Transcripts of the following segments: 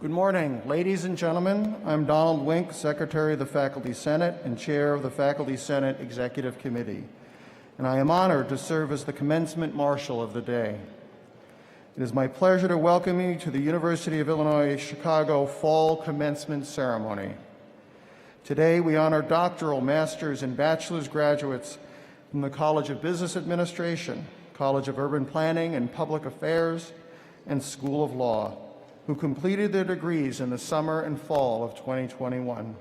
Good morning, ladies and gentlemen. I'm Donald Wink, Secretary of the Faculty Senate and Chair of the Faculty Senate Executive Committee, and I am honored to serve as the Commencement Marshal of the day. It is my pleasure to welcome you to the University of Illinois Chicago Fall Commencement Ceremony. Today we honor doctoral, master's, and bachelor's graduates from the College of Business Administration, College of Urban Planning and Public Affairs, and School of Law, who completed their degrees in the summer and fall of 2021.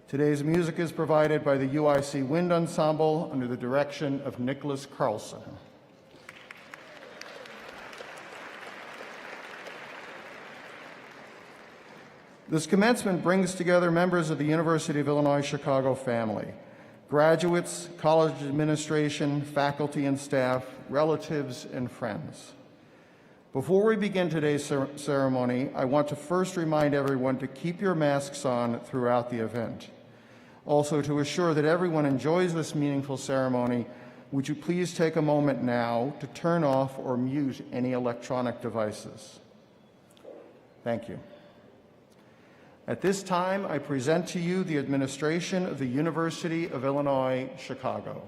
Today's music is provided by the UIC Wind Ensemble under the direction of Nicholas Carlson. This commencement brings together members of the University of Illinois Chicago family, graduates, college administration, faculty and staff, relatives, and friends. Before we begin today's ceremony, I want to first remind everyone to keep your masks on throughout the event. Also, to assure that everyone enjoys this meaningful ceremony, would you please take a moment now to turn off or mute any electronic devices? Thank you. At this time, I present to you the administration of the University of Illinois, Chicago.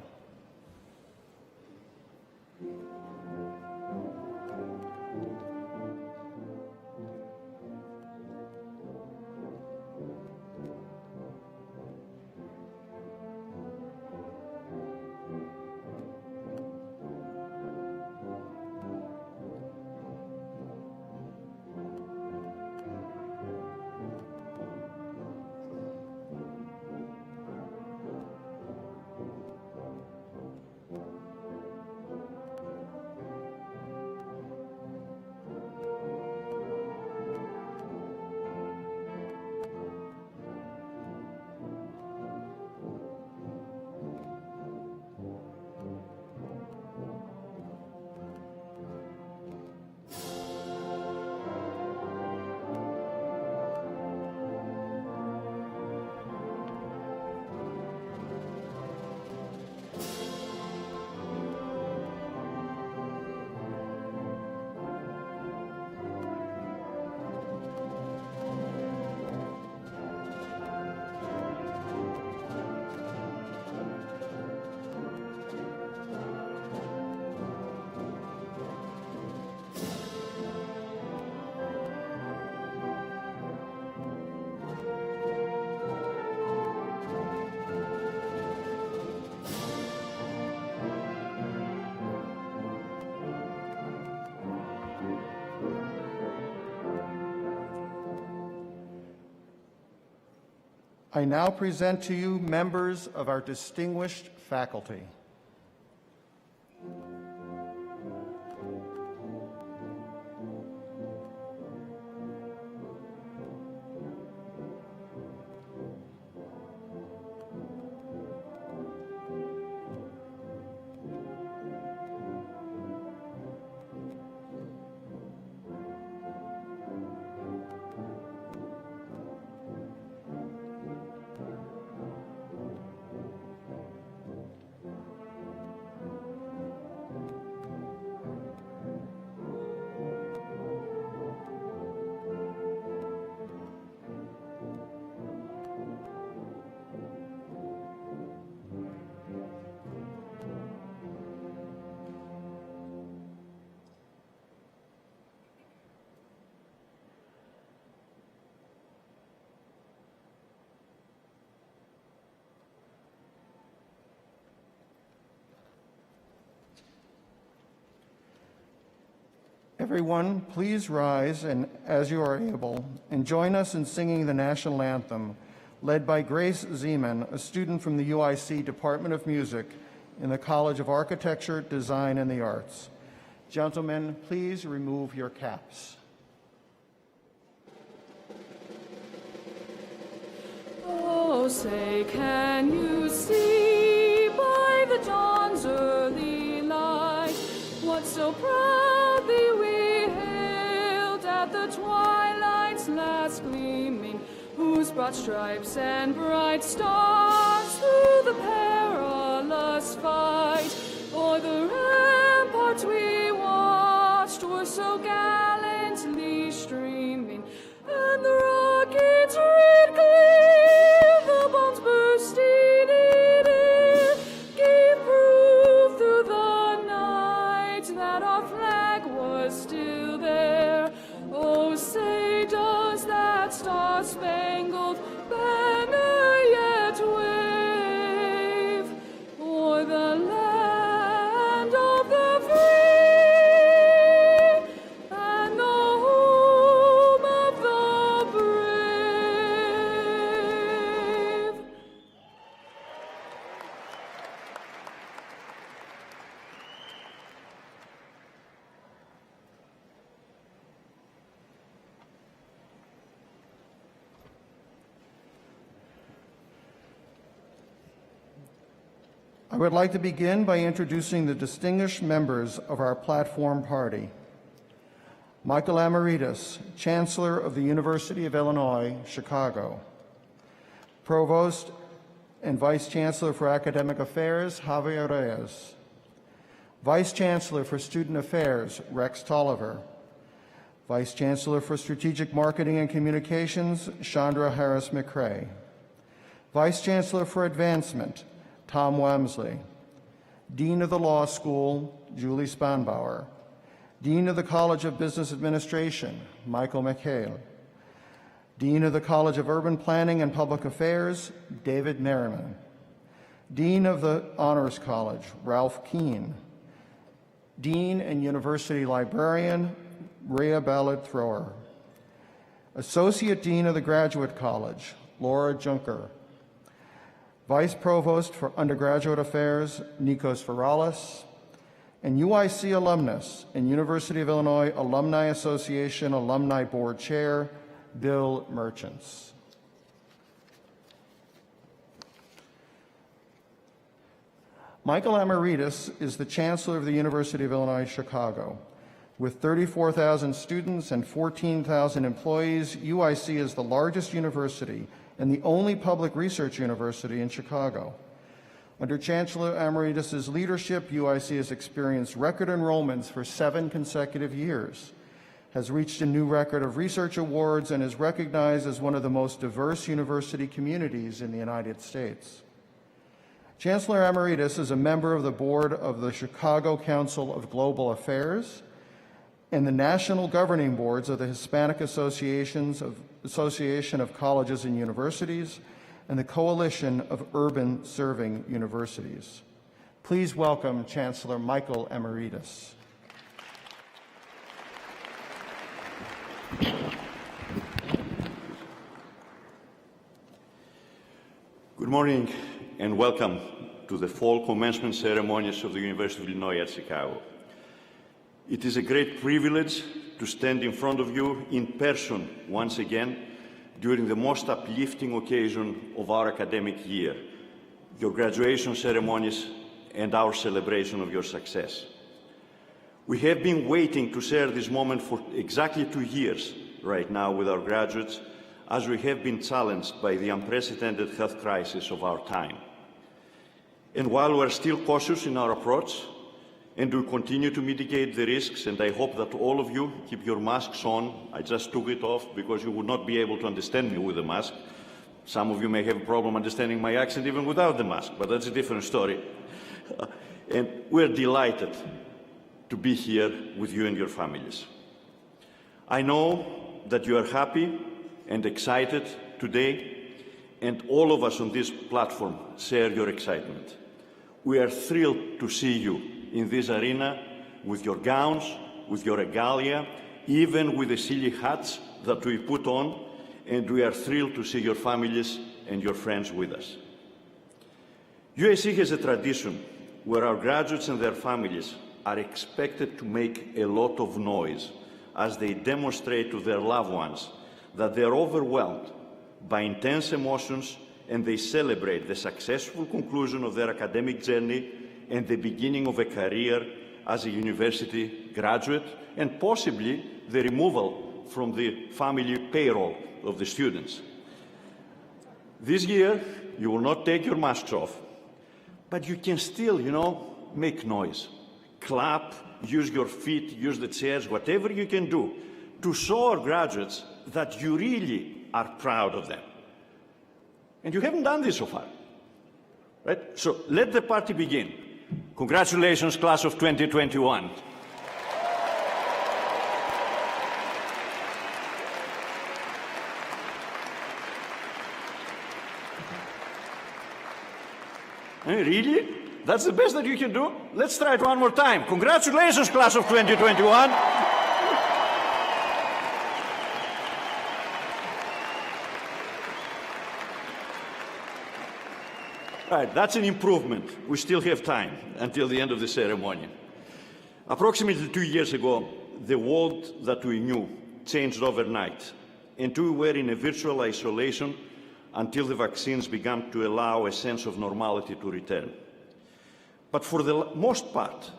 I now present to you members of our distinguished faculty. Everyone, please rise and, as you are able, and join us in singing the national anthem, led by Grace Zeman, a student from the UIC Department of Music in the College of Architecture, Design, and the Arts. Gentlemen, please remove your caps. Oh, say, can you see by the dawn's early light what so proudly we hailed at the twilight's last gleaming, whose broad stripes and bright stars through the perilous fight o'er the ramparts we watched were so gallantly streaming, flag was still there. Oh, say does that star-spangled banner yet wave o'er the land of the free and the home of the brave? I would like to begin by introducing the distinguished members of our platform party. Michael Amaritas, Chancellor of the University of Illinois, Chicago. Provost and Vice Chancellor for Academic Affairs, Javier Reyes. Vice Chancellor for Student Affairs, Rex Tolliver. Vice Chancellor for Strategic Marketing and Communications, Chandra Harris-McCrae. Vice Chancellor for Advancement, Tom Wamsley. Dean of the Law School, Julie Spanbauer. Dean of the College of Business Administration, Michael McHale. Dean of the College of Urban Planning and Public Affairs, David Merriman. Dean of the Honors College, Ralph Keene. Dean and University Librarian, Rhea Ballard-Thrower. Associate Dean of the Graduate College, Laura Junker. Vice Provost for Undergraduate Affairs, Nikos Viralis, and UIC alumnus and University of Illinois Alumni Association Alumni Board Chair, Bill Merchants. Michael Amaritas is the Chancellor of the University of Illinois, Chicago. With 34,000 students and 14,000 employees, UIC is the largest university and the only public research university in Chicago. Under Chancellor Amaritas' leadership, UIC has experienced record enrollments for 7 consecutive years, has reached a new record of research awards, and is recognized as one of the most diverse university communities in the United States. Chancellor Amaritas is a member of the board of the Chicago Council of Global Affairs and the national governing boards of the Hispanic Association of Colleges and Universities and the Coalition of Urban Serving Universities. Please welcome Chancellor Michael Amaritas. Good morning and welcome to the fall commencement ceremonies of the University of Illinois at Chicago. It is a great privilege to stand in front of you in person once again during the most uplifting occasion of our academic year, your graduation ceremonies and our celebration of your success. We have been waiting to share this moment for exactly 2 years right now with our graduates, as we have been challenged by the unprecedented health crisis of our time. And while we're still cautious in our approach, and we continue to mitigate the risks, and I hope that all of you keep your masks on. I just took it off because you would not be able to understand me with the mask. Some of you may have a problem understanding my accent even without the mask, but that's a different story. And we're delighted to be here with you and your families. I know that you are happy and excited today, and all of us on this platform share your excitement. We are thrilled to see you in this arena with your gowns, with your regalia, even with the silly hats that we put on, and we are thrilled to see your families and your friends with us. UIC has a tradition where our graduates and their families are expected to make a lot of noise as they demonstrate to their loved ones that they are overwhelmed by intense emotions, and they celebrate the successful conclusion of their academic journey and the beginning of a career as a university graduate, and possibly the removal from the family payroll of the students. This year, you will not take your masks off, but you can still, make noise. Clap, use your feet, use the chairs, whatever you can do to show our graduates that you really are proud of them. And you haven't done this so far, right? So let the party begin. Congratulations, class of 2021. Really? That's the best that you can do? Let's try it one more time. Congratulations, class of 2021. Right, that's an improvement. We still have time until the end of the ceremony. Approximately 2 years ago, the world that we knew changed overnight, and we were in a virtual isolation until the vaccines began to allow a sense of normality to return. But for the most part,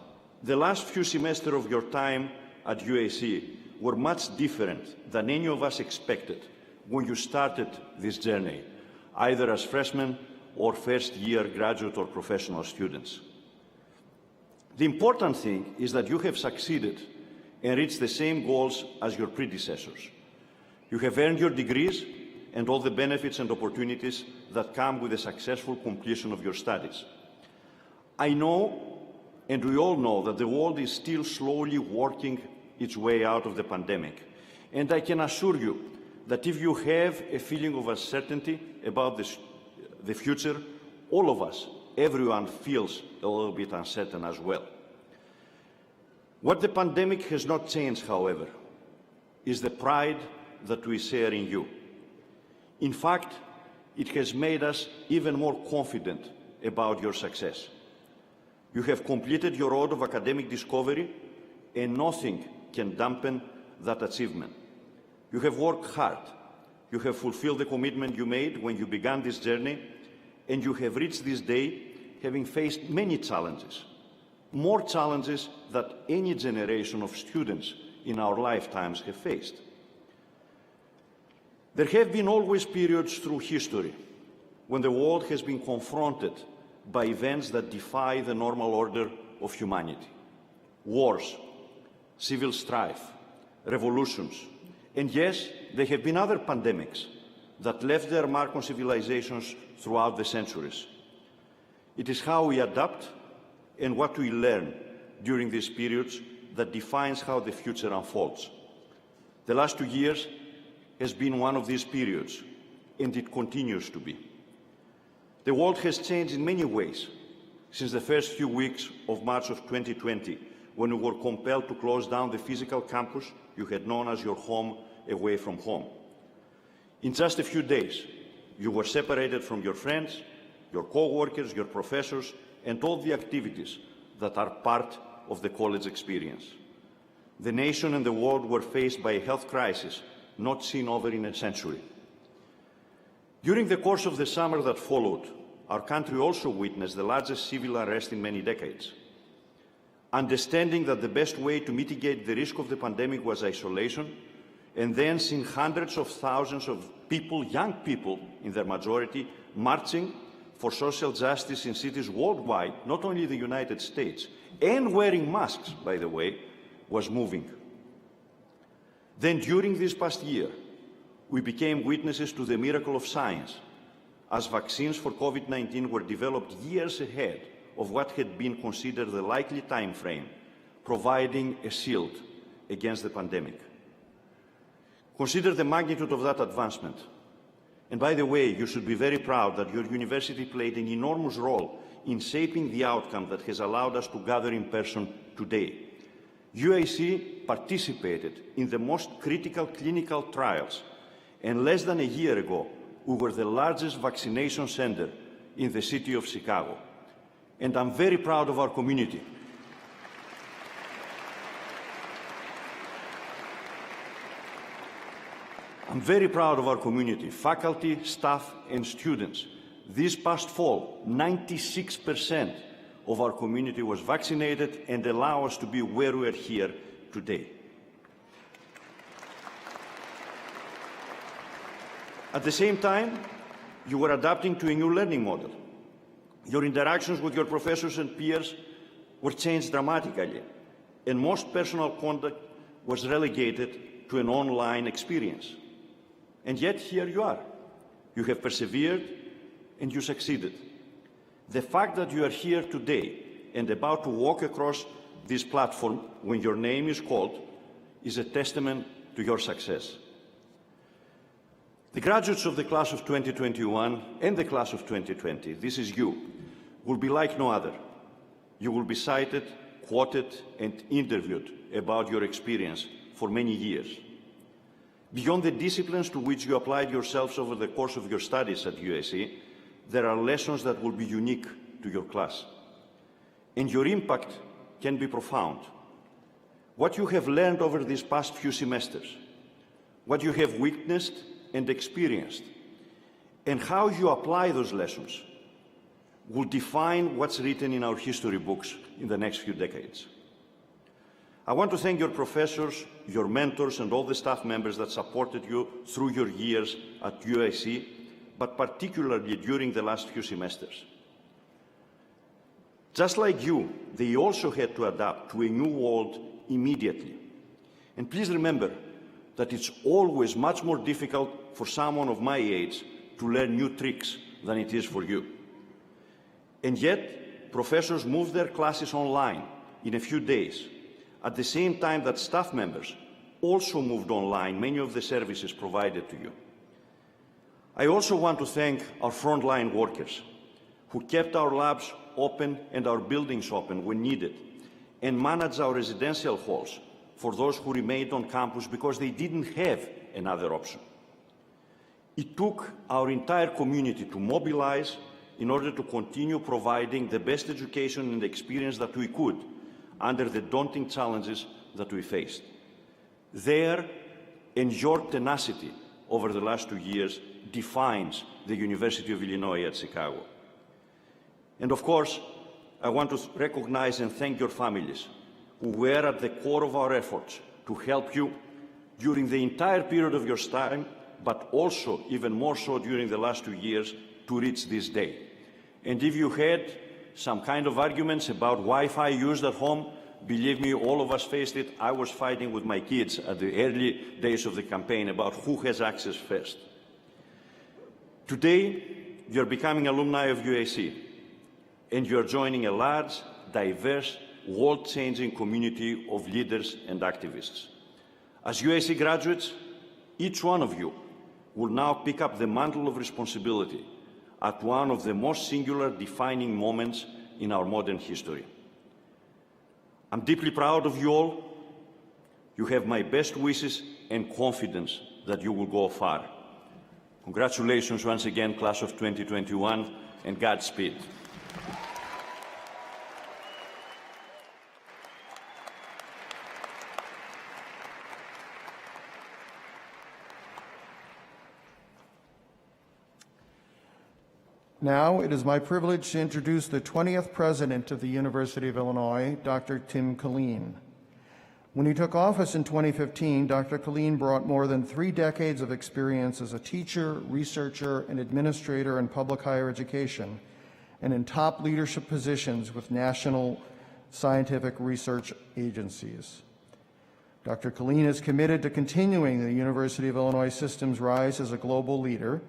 the last few semesters of your time at UAC were much different than any of us expected when you started this journey, either as freshmen or first-year graduate or professional students. The important thing is that you have succeeded and reached the same goals as your predecessors. You have earned your degrees and all the benefits and opportunities that come with the successful completion of your studies. I know, and we all know, that the world is still slowly working its way out of the pandemic. And I can assure you that if you have a feeling of uncertainty about the future, all of us, everyone feels a little bit uncertain as well. What the pandemic has not changed, however, is the pride that we share in you. In fact, it has made us even more confident about your success. You have completed your road of academic discovery, and nothing can dampen that achievement. You have worked hard. You have fulfilled the commitment you made when you began this journey, and you have reached this day having faced many challenges, more challenges than any generation of students in our lifetimes have faced. There have been always periods through history when the world has been confronted by events that defy the normal order of humanity. Wars, civil strife, revolutions, and yes, there have been other pandemics that left their mark on civilizations throughout the centuries. It is how we adapt and what we learn during these periods that defines how the future unfolds. The last 2 years has been one of these periods, and it continues to be. The world has changed in many ways since the first few weeks of March of 2020, when we were compelled to close down the physical campus you had known as your home away from home. In just a few days, you were separated from your friends, your co-workers, your professors, and all the activities that are part of the college experience. The nation and the world were faced by a health crisis not seen over in a century. During the course of the summer that followed, our country also witnessed the largest civil unrest in many decades. Understanding that the best way to mitigate the risk of the pandemic was isolation, and then seeing hundreds of thousands of people, young people in their majority, marching for social justice in cities worldwide, not only the United States, and wearing masks, by the way, was moving. Then during this past year, we became witnesses to the miracle of science, as vaccines for COVID-19 were developed years ahead of what had been considered the likely time frame, providing a shield against the pandemic. Consider the magnitude of that advancement. And by the way, you should be very proud that your university played an enormous role in shaping the outcome that has allowed us to gather in person today. UAC participated in the most critical clinical trials, and less than a year ago, we were the largest vaccination center in the city of Chicago. And I'm very proud of our community. I'm very proud of our community, faculty, staff, and students. This past fall, 96% of our community was vaccinated and allow us to be where we are here today. At the same time, you were adapting to a new learning model. Your interactions with your professors and peers were changed dramatically, and most personal contact was relegated to an online experience. And yet, here you are. You have persevered, and you succeeded. The fact that you are here today and about to walk across this platform when your name is called is a testament to your success. The graduates of the class of 2021 and the class of 2020, this is you. will be like no other. You will be cited, quoted, and interviewed about your experience for many years. Beyond the disciplines to which you applied yourselves over the course of your studies at USC, there are lessons that will be unique to your class. And your impact can be profound. What you have learned over these past few semesters, what you have witnessed and experienced, and how you apply those lessons will define what's written in our history books in the next few decades. I want to thank your professors, your mentors, and all the staff members that supported you through your years at UIC, but particularly during the last few semesters. Just like you, they also had to adapt to a new world immediately. And please remember that it's always much more difficult for someone of my age to learn new tricks than it is for you. And yet, professors moved their classes online in a few days, at the same time that staff members also moved online many of the services provided to you. I also want to thank our frontline workers who kept our labs open and our buildings open when needed, and managed our residential halls for those who remained on campus because they didn't have another option. It took our entire community to mobilize in order to continue providing the best education and experience that we could under the daunting challenges that we faced. Their and your tenacity over the last 2 years defines the University of Illinois at Chicago. And of course, I want to recognize and thank your families who were at the core of our efforts to help you during the entire period of your time, but also even more so during the last 2 years to reach this day. And if you had some kind of arguments about Wi-Fi used at home, believe me, all of us faced it. I was fighting with my kids at the early days of the campaign about who has access first. Today, you're becoming alumni of UAC, and you're joining a large, diverse, world-changing community of leaders and activists. As UAC graduates, each one of you will now pick up the mantle of responsibility at one of the most singular defining moments in our modern history. I'm deeply proud of you all. You have my best wishes and confidence that you will go far. Congratulations once again, class of 2021, and Godspeed. Now, it is my privilege to introduce the 20th President of the University of Illinois, Dr. Tim Colleen. When he took office in 2015, Dr. Colleen brought more than 3 decades of experience as a teacher, researcher, and administrator in public higher education, and in top leadership positions with national scientific research agencies. Dr. Colleen is committed to continuing the University of Illinois system's rise as a global leader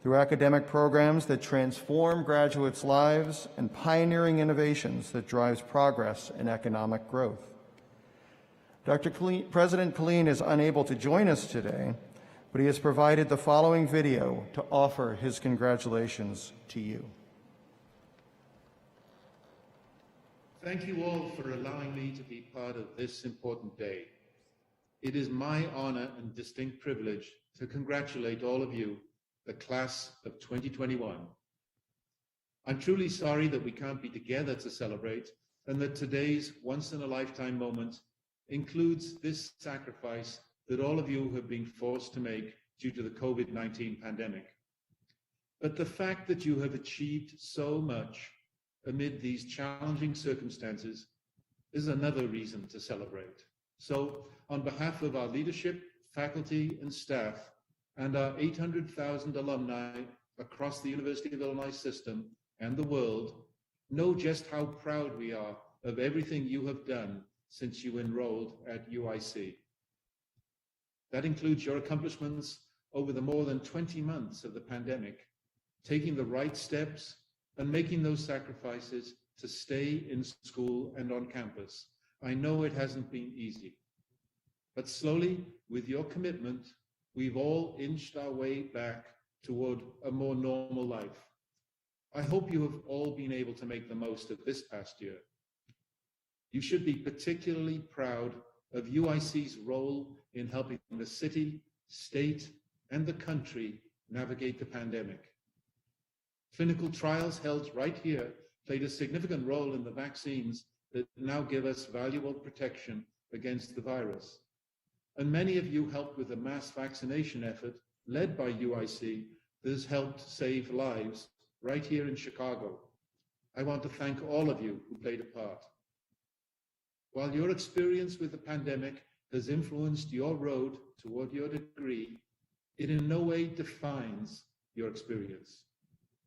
through academic programs that transform graduates' lives and pioneering innovations that drives progress and economic growth. President Colleen is unable to join us today, but he has provided the following video to offer his congratulations to you. Thank you all for allowing me to be part of this important day. It is my honor and distinct privilege to congratulate all of you, the class of 2021. I'm truly sorry that we can't be together to celebrate, and that today's once-in-a-lifetime moment includes this sacrifice that all of you have been forced to make due to the COVID-19 pandemic. But the fact that you have achieved so much amid these challenging circumstances is another reason to celebrate. So, on behalf of our leadership, faculty, and staff, and our 800,000 alumni across the University of Illinois system and the world, know just how proud we are of everything you have done since you enrolled at UIC. That includes your accomplishments over the more than 20 months of the pandemic, taking the right steps and making those sacrifices to stay in school and on campus. I know it hasn't been easy, but slowly, with your commitment, we've all inched our way back toward a more normal life. I hope you have all been able to make the most of this past year. You should be particularly proud of UIC's role in helping the city, state, and the country navigate the pandemic. Clinical trials held right here played a significant role in the vaccines that now give us valuable protection against the virus. And many of you helped with the mass vaccination effort led by UIC that has helped save lives right here in Chicago. I want to thank all of you who played a part. While your experience with the pandemic has influenced your road toward your degree, it in no way defines your experience.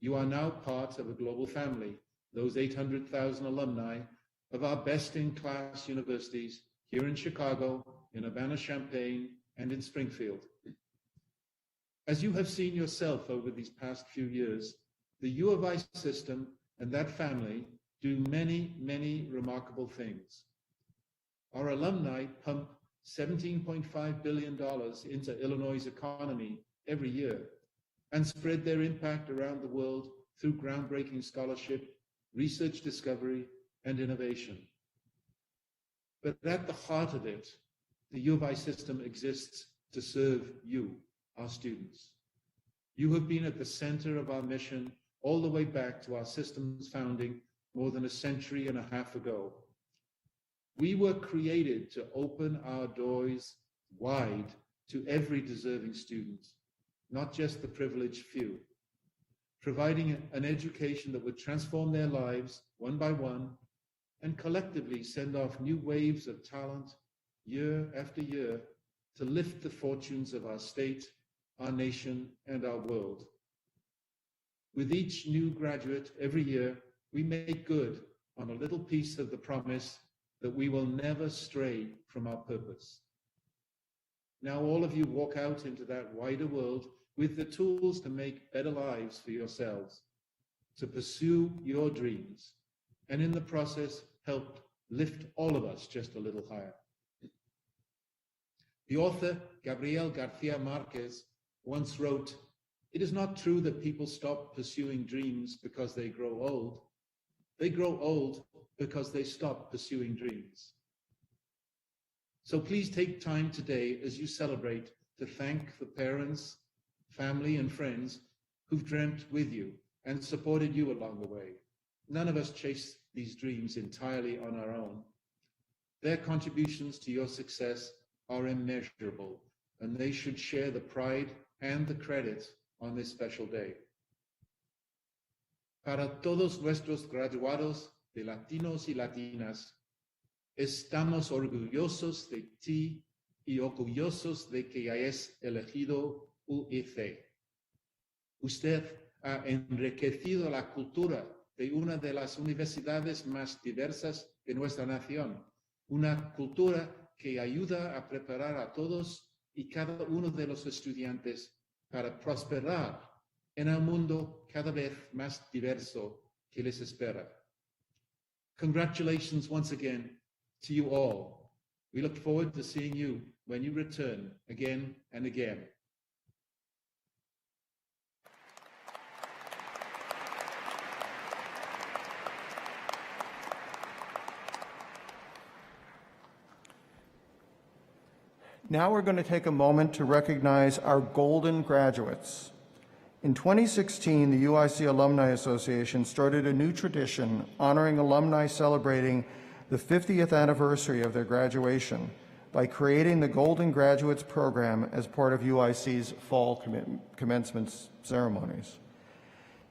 You are now part of a global family, those 800,000 alumni of our best-in-class universities here in Chicago, in Urbana-Champaign, and in Springfield. As you have seen yourself over these past few years, the U of I system and that family do many, many remarkable things. Our alumni pump $17.5 billion into Illinois' economy every year and spread their impact around the world through groundbreaking scholarship, research discovery, and innovation. But at the heart of it, the U of I system exists to serve you, our students. You have been at the center of our mission all the way back to our system's founding more than a century and a half ago. We were created to open our doors wide to every deserving student, not just the privileged few, providing an education that would transform their lives one by one and collectively send off new waves of talent year after year to lift the fortunes of our state, our nation, and our world. With each new graduate every year, we make good on a little piece of the promise that we will never stray from our purpose. Now all of you walk out into that wider world with the tools to make better lives for yourselves, to pursue your dreams, and in the process help lift all of us just a little higher. The author, Gabriel Garcia Marquez, once wrote, "It is not true that people stop pursuing dreams because they grow old. They grow old because they stop pursuing dreams." So please take time today as you celebrate to thank the parents, family, and friends who've dreamt with you and supported you along the way. None of us chase these dreams entirely on our own. Their contributions to your success are immeasurable, and they should share the pride and the credit on this special day. Para todos nuestros graduados de Latinos y Latinas, estamos orgullosos de ti y orgullosos de que hayas elegido UIC. Usted ha enriquecido la cultura de una de las universidades más diversas de nuestra nación, una cultura que ayuda a preparar a todos y cada uno de los estudiantes para prosperar en un mundo cada vez más diverso que les espera. Congratulations once again to you all. We look forward to seeing you when you return again and again. Now we're going to take a moment to recognize our golden graduates. In 2016, the UIC Alumni Association started a new tradition honoring alumni celebrating the 50th anniversary of their graduation by creating the Golden Graduates Program as part of UIC's fall commencement ceremonies.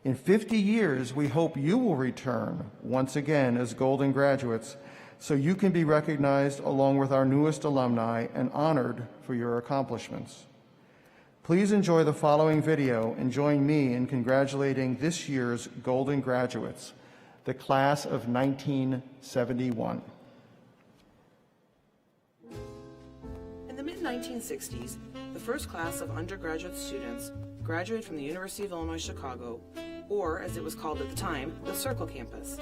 In 50 years, we hope you will return once again as Golden Graduates so you can be recognized along with our newest alumni and honored for your accomplishments. Please enjoy the following video and join me in congratulating this year's Golden Graduates, the class of 1971. In the mid-1960s, the first class of undergraduate students graduated from the University of Illinois Chicago, or as it was called at the time, the Circle Campus.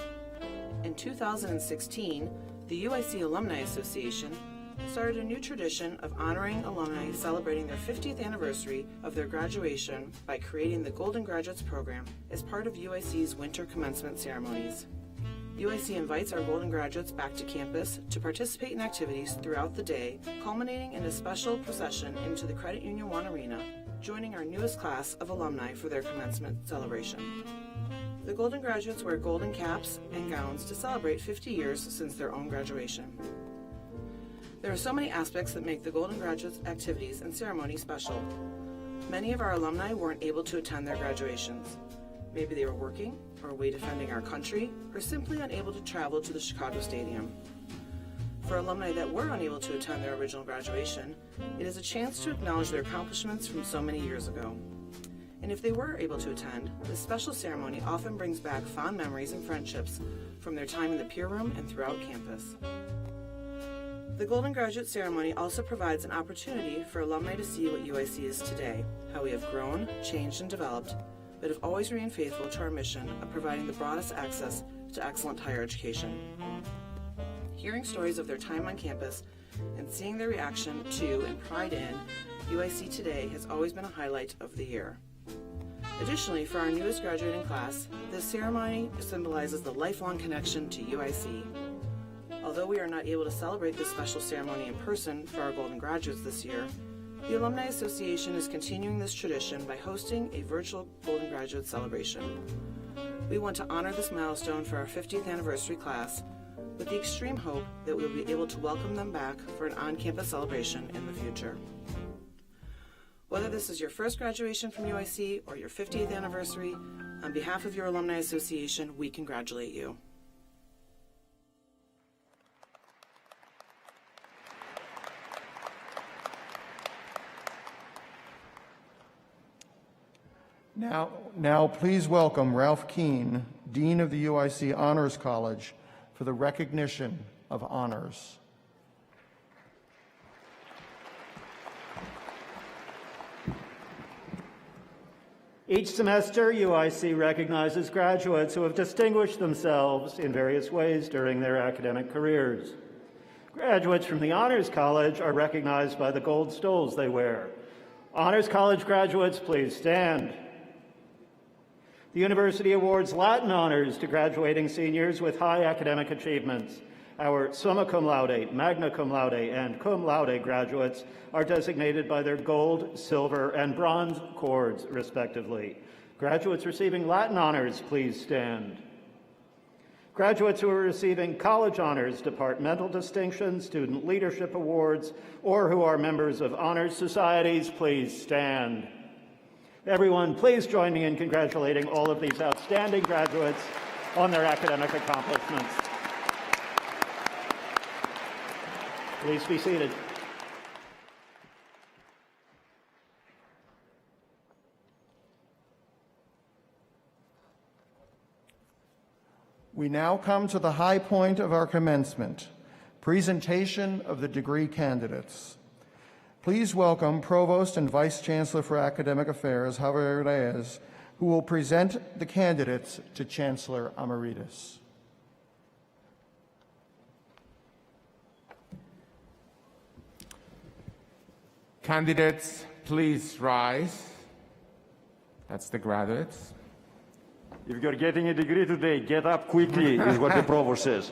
In 2016, the UIC Alumni Association started a new tradition of honoring alumni celebrating their 50th anniversary of their graduation by creating the Golden Graduates Program as part of UIC's winter commencement ceremonies. UIC invites our Golden Graduates back to campus to participate in activities throughout the day, culminating in a special procession into the Credit Union One Arena, joining our newest class of alumni for their commencement celebration. The Golden Graduates wear golden caps and gowns to celebrate 50 years since their own graduation. There are so many aspects that make the Golden Graduates activities and ceremony special. Many of our alumni weren't able to attend their graduations. Maybe they were working, or away defending our country, or simply unable to travel to the Chicago Stadium. For alumni that were unable to attend their original graduation, it is a chance to acknowledge their accomplishments from so many years ago. And if they were able to attend, this special ceremony often brings back fond memories and friendships from their time in the peer room and throughout campus. The Golden Graduate Ceremony also provides an opportunity for alumni to see what UIC is today, how we have grown, changed, and developed, but have always remained faithful to our mission of providing the broadest access to excellent higher education. Hearing stories of their time on campus and seeing their reaction to and pride in UIC today has always been a highlight of the year. Additionally, for our newest graduating class, this ceremony symbolizes the lifelong connection to UIC. Although we are not able to celebrate this special ceremony in person for our Golden Graduates this year, the Alumni Association is continuing this tradition by hosting a virtual Golden Graduate celebration. We want to honor this milestone for our 50th anniversary class with the extreme hope that we will be able to welcome them back for an on-campus celebration in the future. Whether this is your first graduation from UIC or your 50th anniversary, on behalf of your Alumni Association, we congratulate you. Now please welcome Ralph Keene, Dean of the UIC Honors College, for the recognition of honors. Each semester, UIC recognizes graduates who have distinguished themselves in various ways during their academic careers. Graduates from the Honors College are recognized by the gold stoles they wear. Honors College graduates, please stand. The university awards Latin honors to graduating seniors with high academic achievements. Our summa cum laude, magna cum laude, and cum laude graduates are designated by their gold, silver, and bronze cords, respectively. Graduates receiving Latin honors, please stand. Graduates who are receiving college honors, departmental distinctions, student leadership awards, or who are members of honors societies, please stand. Everyone, please join me in congratulating all of these outstanding graduates on their academic accomplishments. Please be seated. We now come to the high point of our commencement, presentation of the degree candidates. Please welcome Provost and Vice Chancellor for Academic Affairs, Javier Reyes, who will present the candidates to Chancellor Emeritus. Candidates, please rise. That's the graduates. If you're getting a degree today, get up quickly, is what the provost says.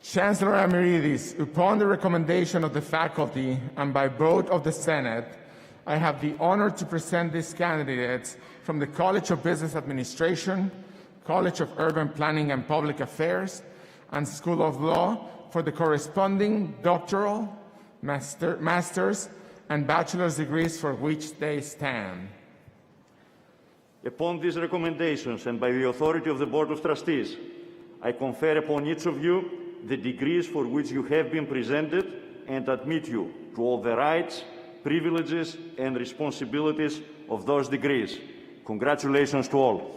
Chancellor Emeritus, upon the recommendation of the faculty and by vote of the Senate, I have the honor to present these candidates from the College of Business Administration, College of Urban Planning and Public Affairs, and School of Law for the corresponding doctoral, master's, and bachelor's degrees for which they stand. Upon these recommendations and by the authority of the Board of Trustees, I confer upon each of you the degrees for which you have been presented and admit you to all the rights, privileges, and responsibilities of those degrees. Congratulations to all.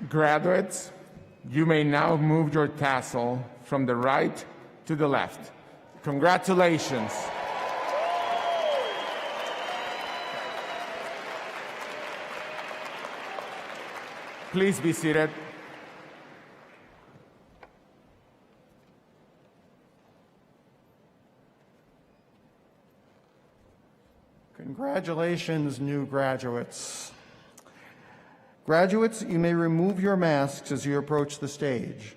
Graduates, you may now move your tassel from the right to the left. Congratulations. Please be seated. Congratulations, new graduates. Graduates, you may remove your masks as you approach the stage.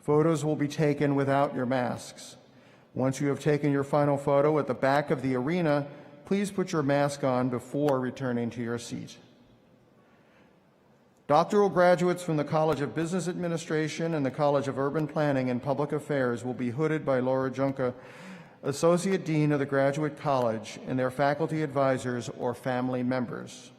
Photos will be taken without your masks. Once you have taken your final photo at the back of the arena, please put your mask on before returning to your seat. Doctoral graduates from the College of Business Administration and the College of Urban Planning and Public Affairs will be hooded by Laura Junca, Associate Dean of the Graduate College, and their faculty advisors or family members.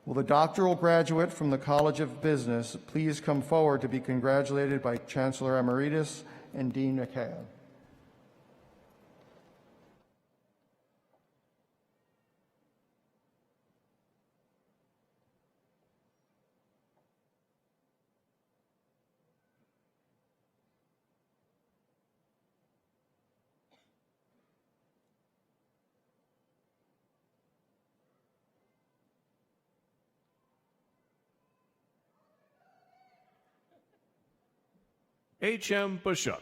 Will the doctoral graduate from the College of Business please come forward to be congratulated by Chancellor Emeritus and Dean McHale? H.M. Bushuk.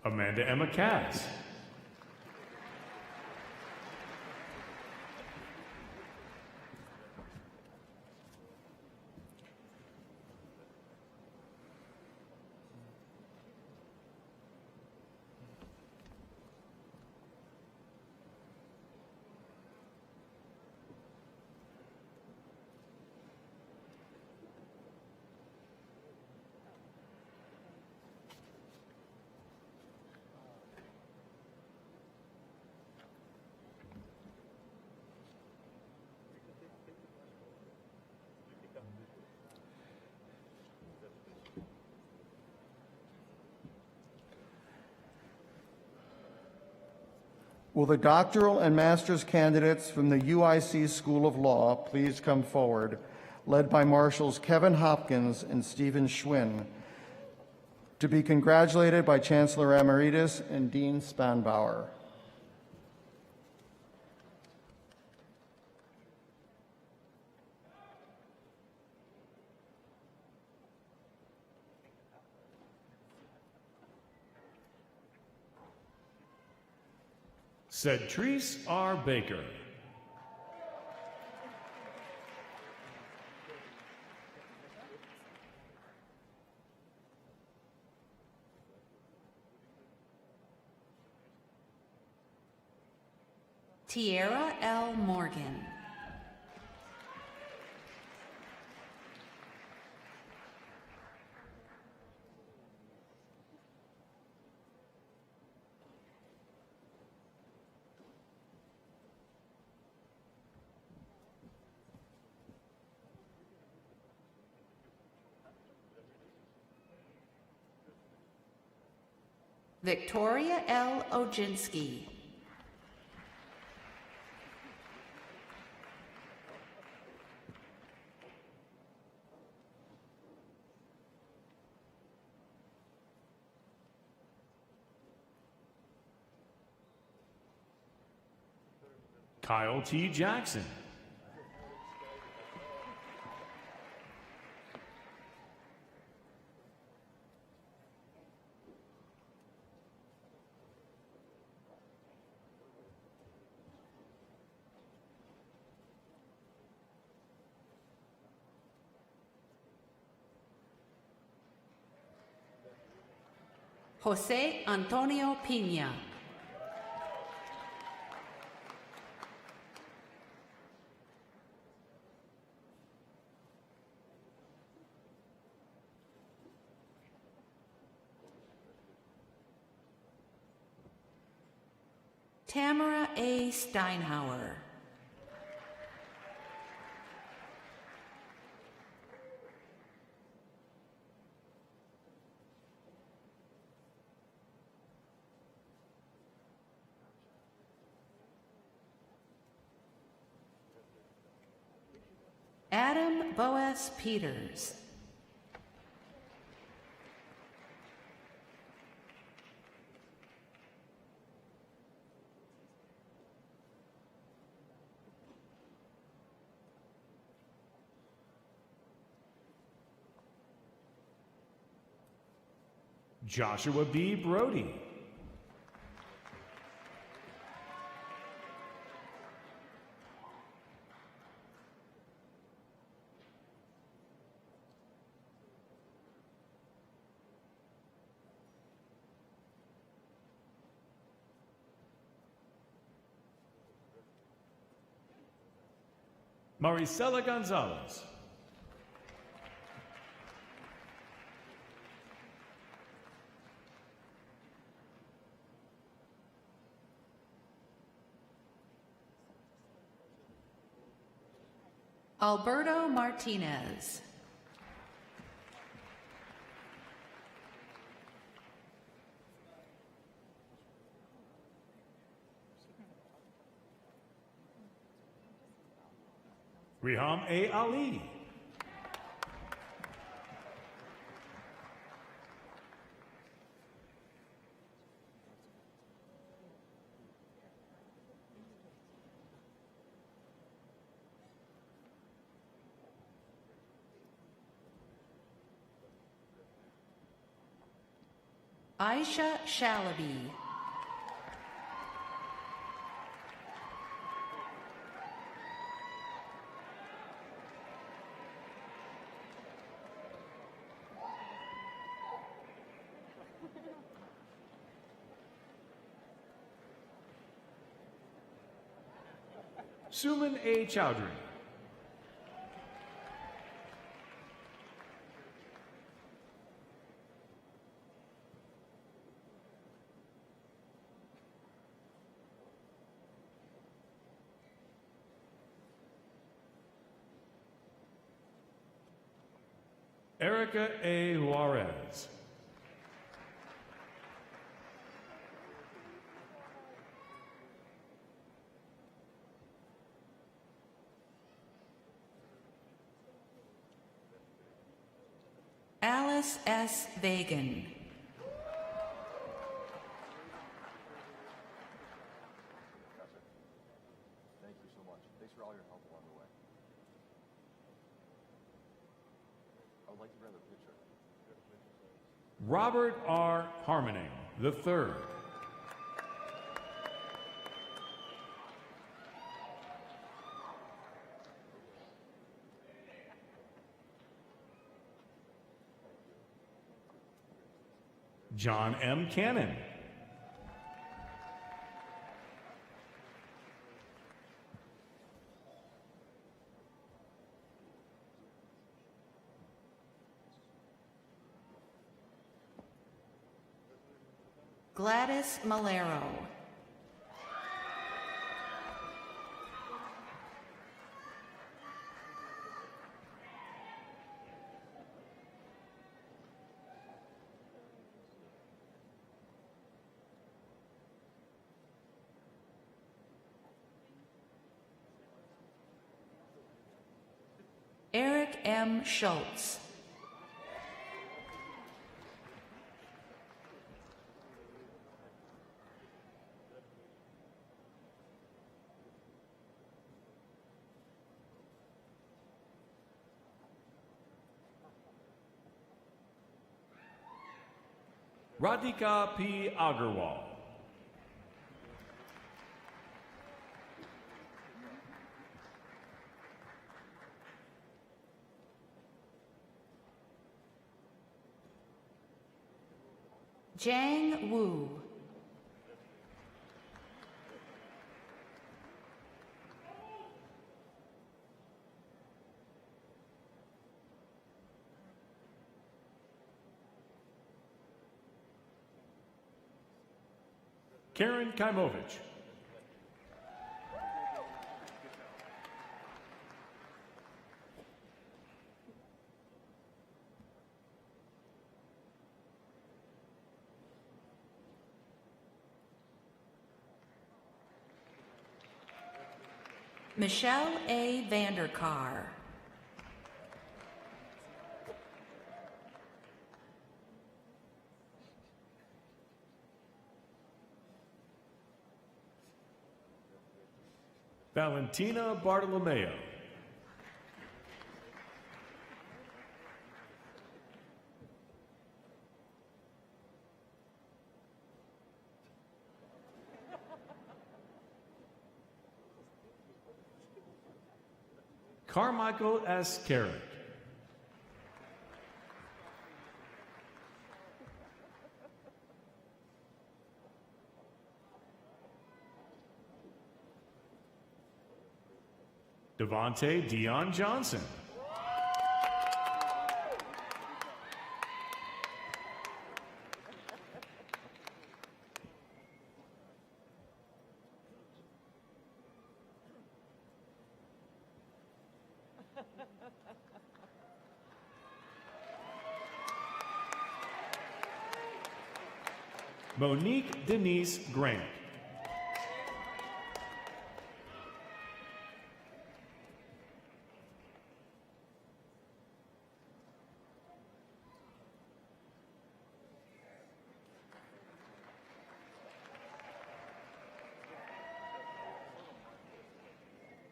Amanda Emma Cass. Will the doctoral and master's candidates from the UIC School of Law please come forward, led by Marshals Kevin Hopkins and Stephen Schwinn, to be congratulated by Chancellor Emeritus and Dean Spanbauer. Cedrice R. Baker. Tierra L. Morgan. Victoria L. Oginski. Kyle T. Jackson. Jose Antonio Pina. Tamara A. Steinhauer. Adam Boas Peters. Joshua B. Brody. Maricela Gonzalez. Alberto Martinez. Riham A. Ali. Aisha Shalaby. Suman A. Chowdhury. Erica A. Juarez. Alice S. Vagan. Thank you so much. Thanks for all your help along the way. I would like to grab a picture. Robert R. Harmoning III. John M. Cannon. Gladys Malero. Eric M. Schultz. Radhika P. Agarwal. Jiang Wu. Karen Kaimovich. Michelle A. Vanderkar. Valentina Bartolomeo. Carmichael S. Carrick. Devontae Dion Johnson. Monique Denise Grant.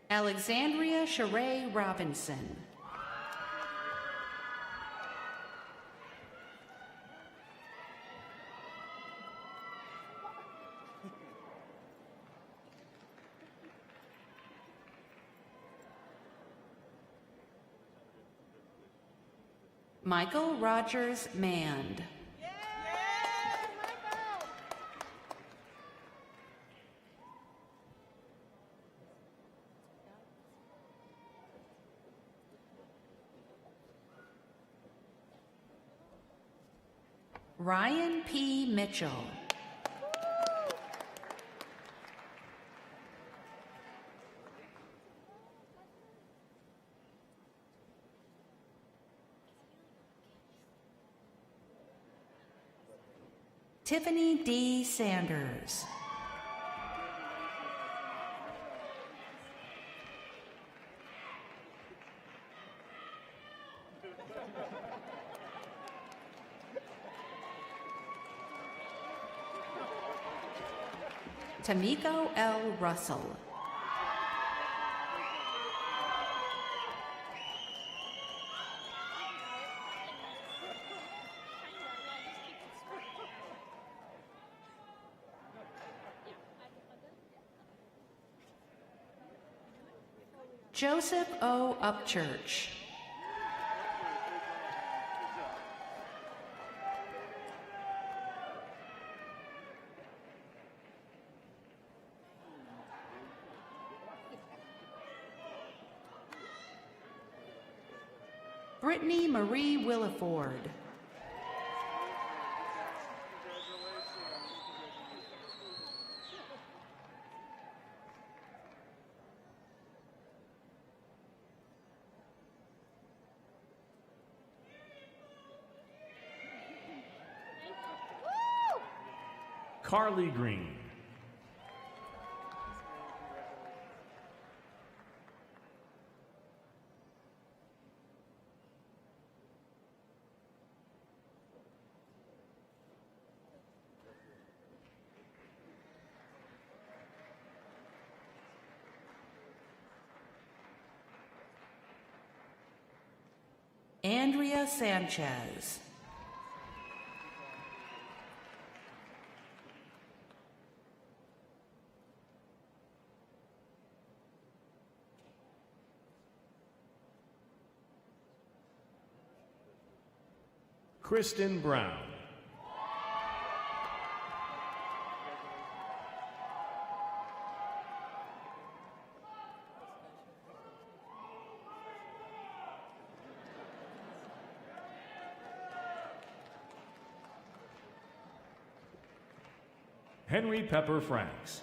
Alexandria Sheree Robinson. Michael Rogers Mand. Ryan P. Mitchell. Tiffany D. Sanders. Tamiko L. Russell. Joseph O. Upchurch. Brittany Marie Williford. Carly Green. Andrea Sanchez. Kristen Brown. Henry Pepper Franks.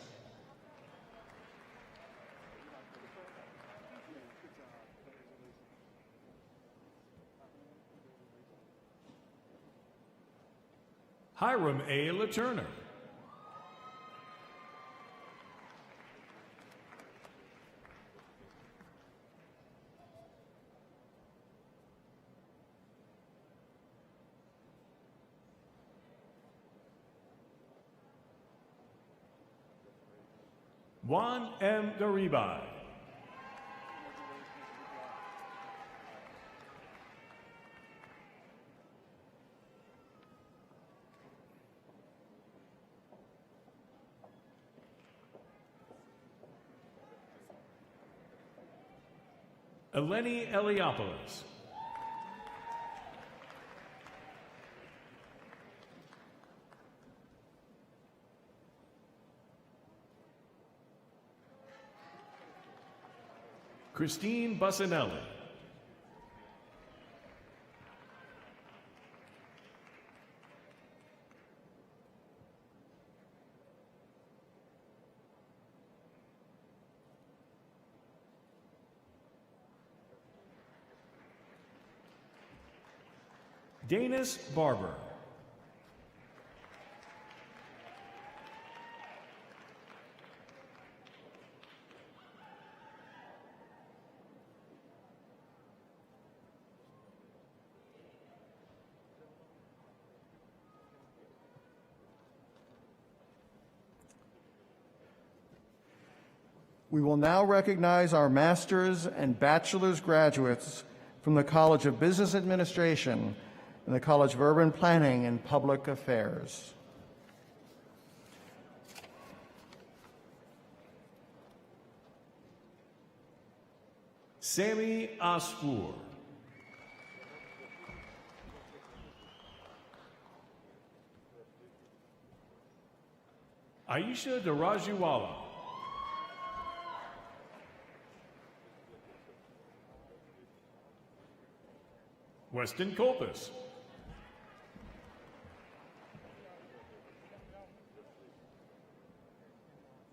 Hiram A. LaTurner. Juan M. Garibay. Eleni Eliopoulos. Christine Bussinelli. Danis Barber. We will now recognize our master's and bachelor's graduates from the College of Business Administration and the College of Urban Planning and Public Affairs. Sami Asfour. Aisha Darajuwala. Weston Colpus.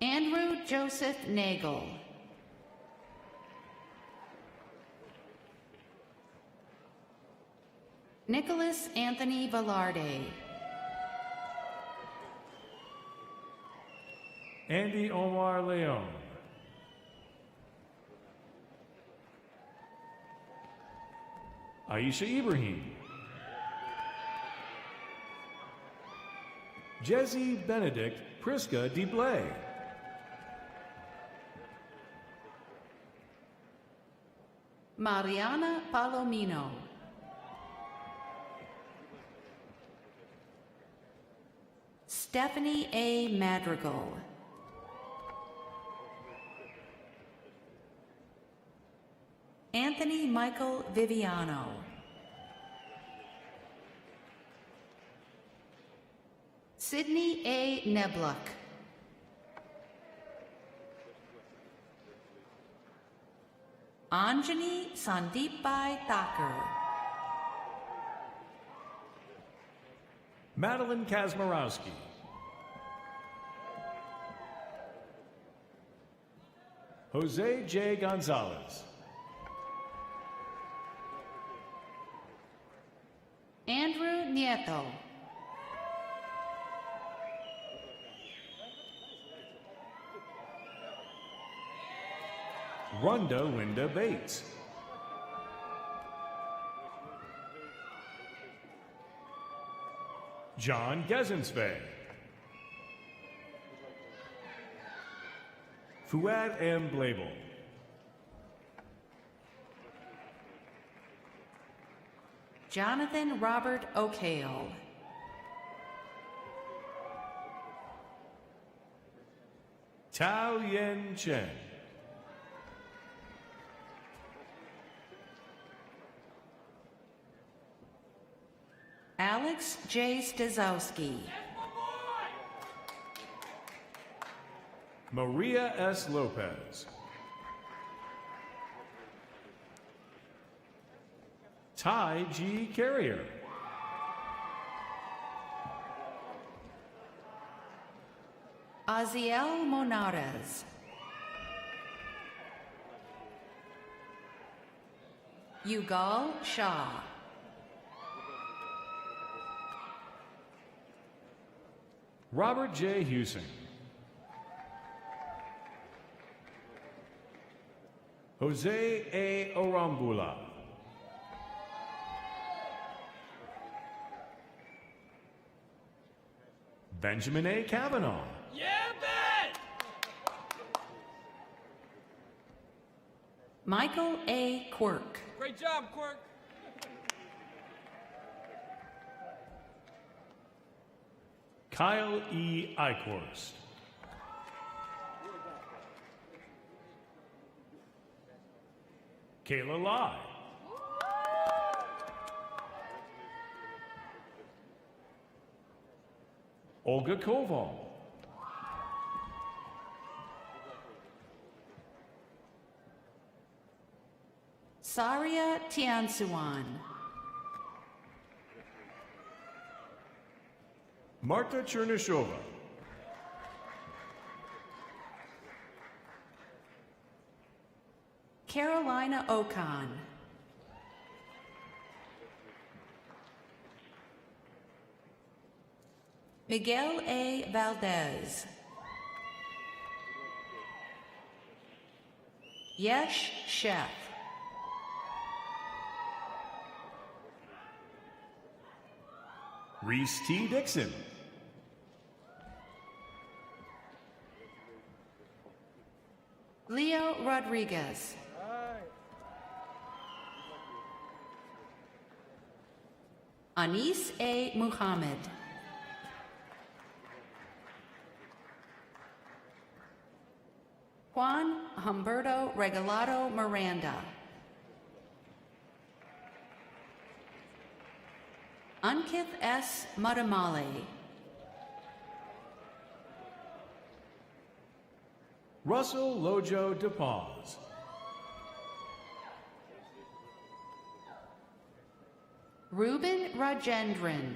Andrew Joseph Nagel. Nicholas Anthony Velarde. Andy Omar Leon. Aisha Ibrahim. Jesse Benedict Priska DeBlay. Mariana Palomino. Stephanie A. Madrigal. Anthony Michael Viviano. Sydney A. Nebluck. Anjani Sandeepai Thakur. Madeline Kazmarowski. Jose J. Gonzalez. Andrew Nieto. Rhonda Linda Bates. John Gesensvey. Fuad M. Blabel. Jonathan Robert O'Kale. Tao Yen Chen. Alex J. Stazowski. Maria S. Lopez. Ty G. Carrier. Aziel Monares. Yugal Shah. Robert J. Husing. Jose A. Orambula. Benjamin A. Kavanaugh. Yeah, man! Michael A. Quirk. Great job, Quirk. Kyle E. Eichhorst. Kayla Lai. Olga Koval. Saria Tiansuan. Marta Chernyshova. Carolina Okan. Miguel A. Valdez. Yesh Chef. Reese T. Dixon. Leo Rodriguez. Anis A. Muhammad. Juan Humberto Regalado Miranda. Ankith S. Madamale. Russell Lojo DePaz. Ruben Rajendran.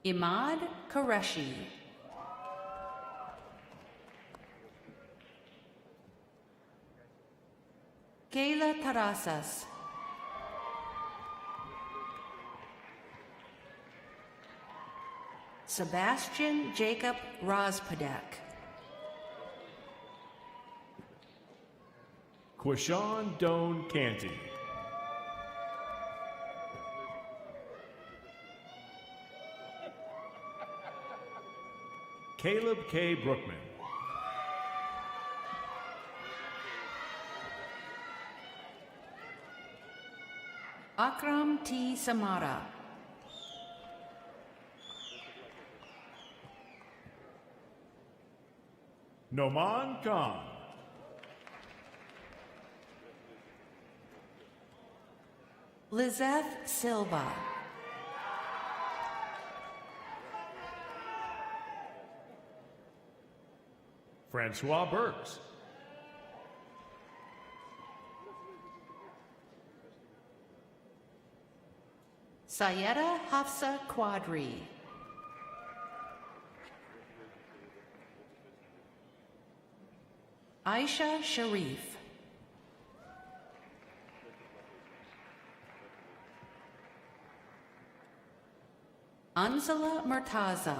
Imad Qureshi. Kayla Tarasas. Sebastian Jacob Rozpadek. Quashawn Doan Canty. Caleb K. Brookman. Akram T. Samara. Noman Khan. Lizeth Silva. Francois Burks. Sayeda Hafsa Quadri. Aisha Sharif. Anzala Murtaza.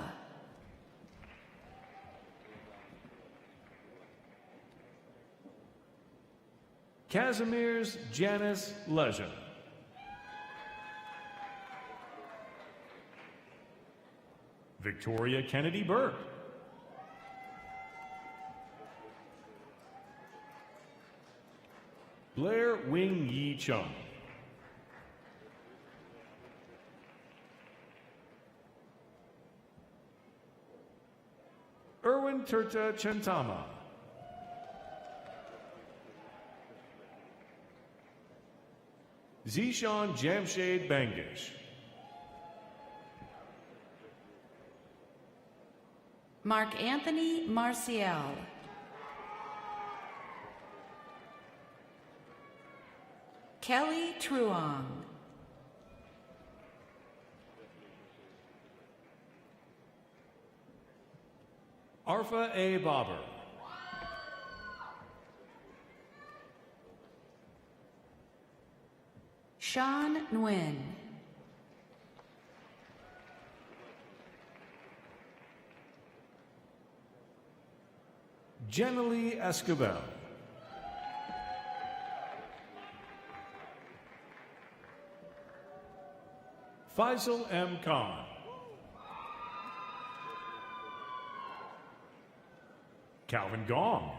Casimir's Janice Lejeune. Victoria Kennedy Burke. Blair Wing Yi Chung. Erwin Turta Chentama. Zishan Jamshade Bangish. Mark Anthony Marcial. Kelly Truong. Arfa A. Bobber. Sean Nguyen. Jenalee Escobar. Faisal M. Khan. Calvin Gong.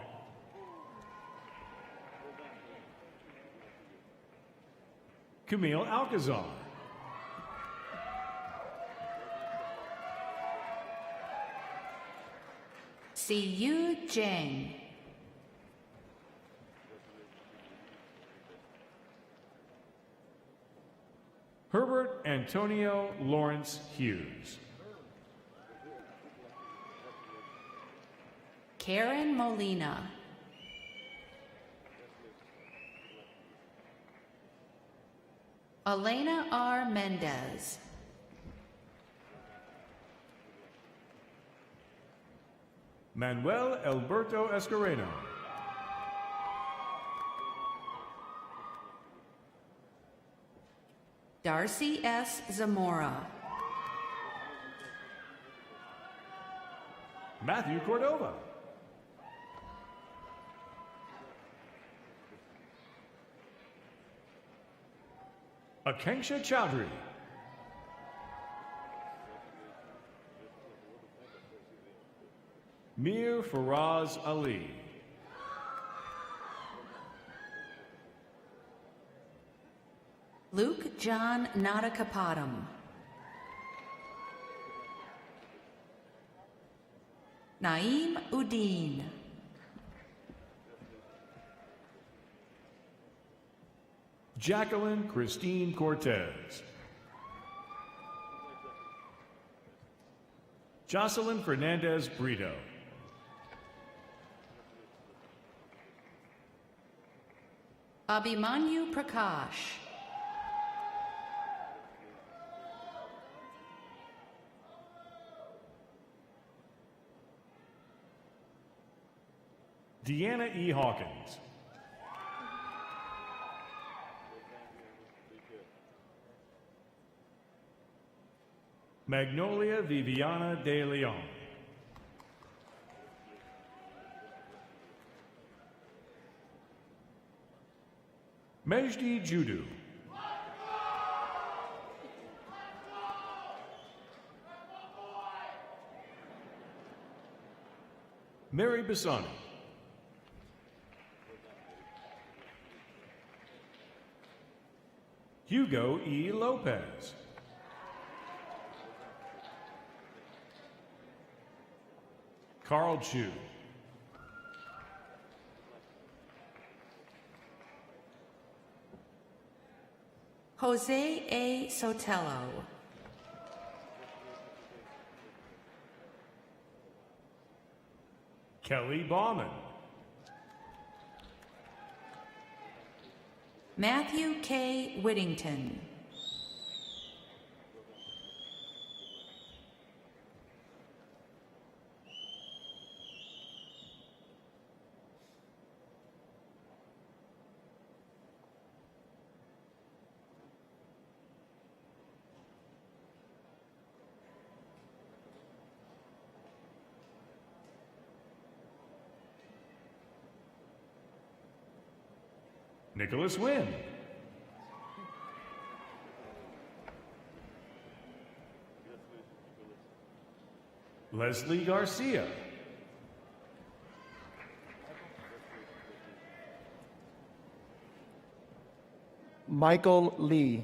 Camille Alcazar. Siyu Jang. Herbert Antonio Lawrence Hughes. Karen Molina. Elena R. Mendez. Manuel Alberto Escareno. Darcy S. Zamora. Matthew Cordova. Akanksha Chowdhury. Mir Faraz Ali. Luke John Nadakapadam. Naeem Udine. Jacqueline Christine Cortez. Jocelyn Fernandez Brito. Abhimanyu Prakash. Deanna E. Hawkins. Magnolia Viviana de Leon. Mejdi Judu. Mary Bassani. Hugo E. Lopez. Carl Chu. Jose A. Sotelo. Kelly Bauman. Matthew K. Whittington. Nicholas Wynn. Leslie Garcia. Michael Lee.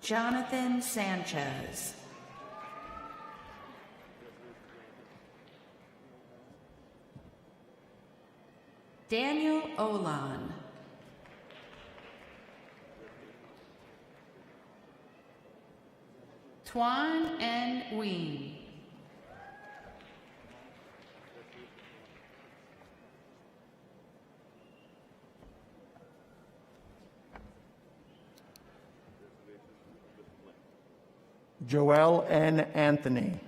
Jonathan Sanchez. Daniel Olan. Tuan N. Ween. Joel N. Anthony.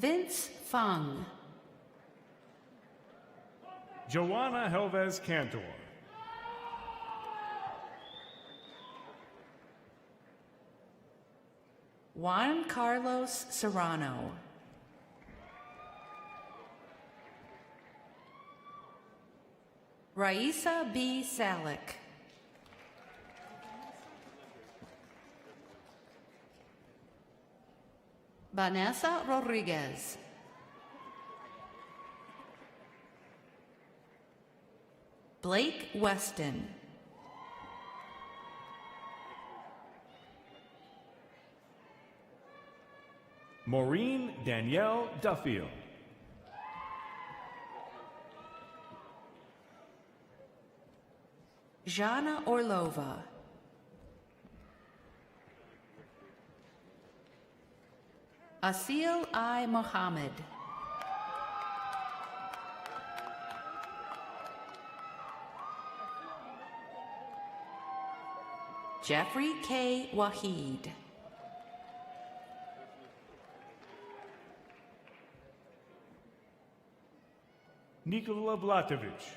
Vince Fung. Joanna Helvez Cantor. Juan Carlos Serrano. Raisa B. Salick. Vanessa Rodriguez. Blake Weston. Maureen Danielle Duffield. Jana Orlova. Asil I. Mohammed. Jeffrey K. Wahid. Nikola Blatovich.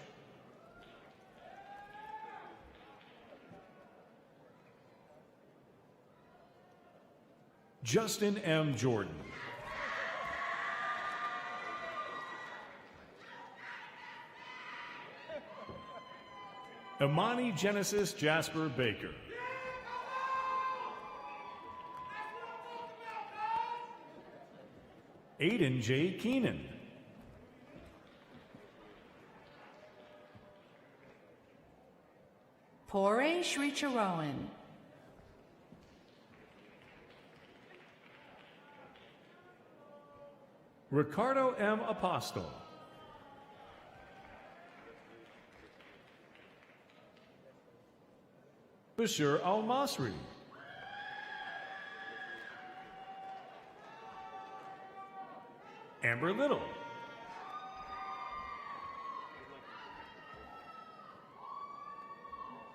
Justin M. Jordan. Imani Genesis Jasper Baker. Aiden J. Keenan. Pore Sricharowan. Ricardo M. Apostol. Bashir Al-Masri. Amber Little.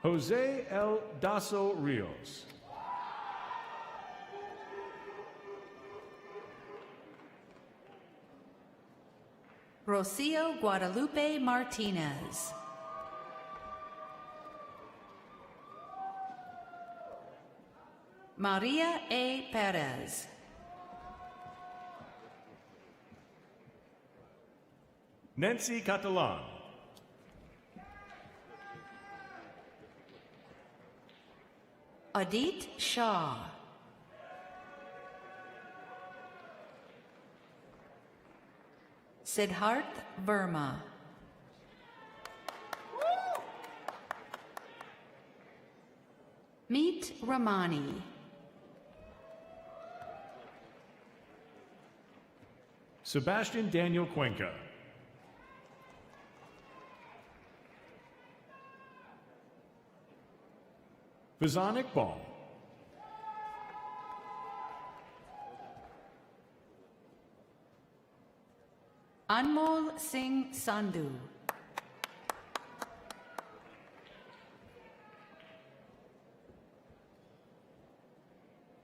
Jose El Daso Rios. Rocio Guadalupe Martinez. Maria A. Perez. Nancy Catalan. Adit Shah. Siddharth Verma. Meet Ramani. Sebastian Daniel Cuenca. Fazan Iqbal. Anmol Singh Sandhu.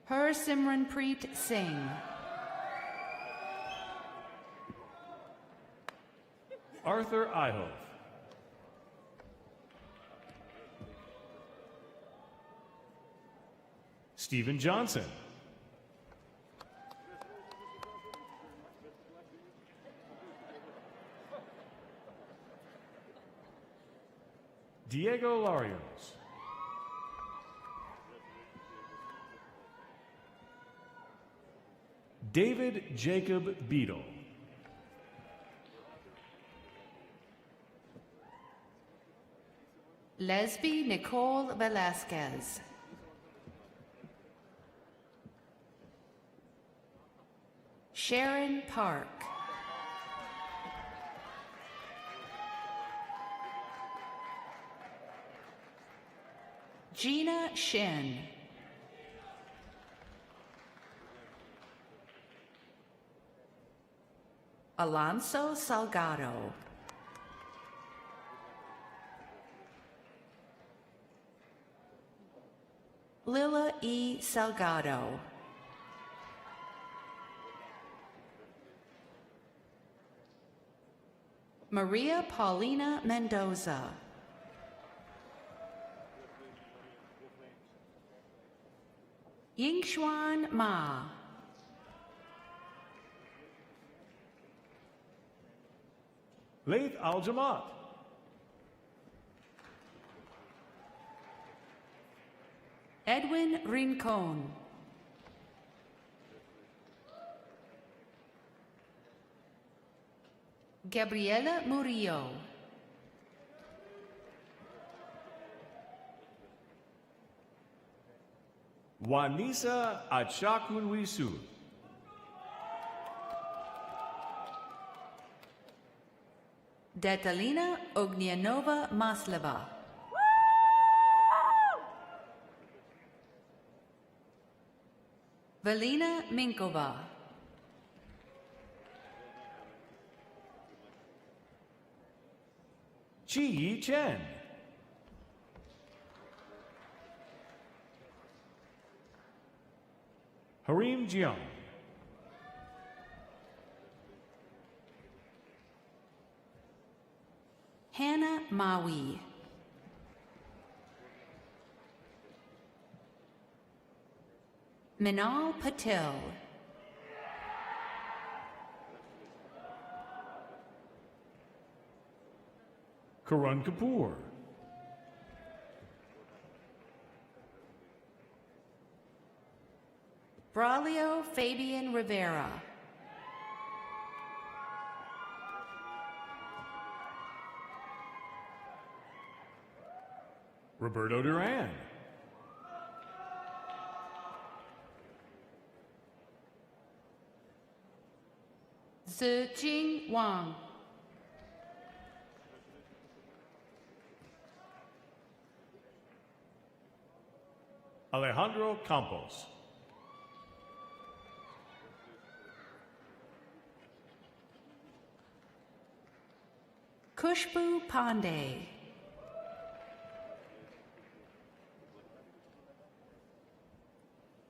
Her Simranpreet Singh. Arthur Ihove. Stephen Johnson. Diego Larios. David Jacob Beadle. Lesbi Nicole Velasquez. Sharon Park. Gina Shin. Alonso Salgado. Lila E. Salgado. Maria Paulina Mendoza. Yingxuan Ma. Laith Al-Jamaat. Edwin Rincon. Gabriela Murillo. Wanisa Achakunwisu. Detalina Ognianova Masleva. Valina Minkova. Chi Chen. Harim Jiang. Hannah Maui. Minal Patel. Karun Kapoor. Braulio Fabian Rivera. Roberto Duran. Zijing Wang. Alejandro Campos. Kushbu Pandey.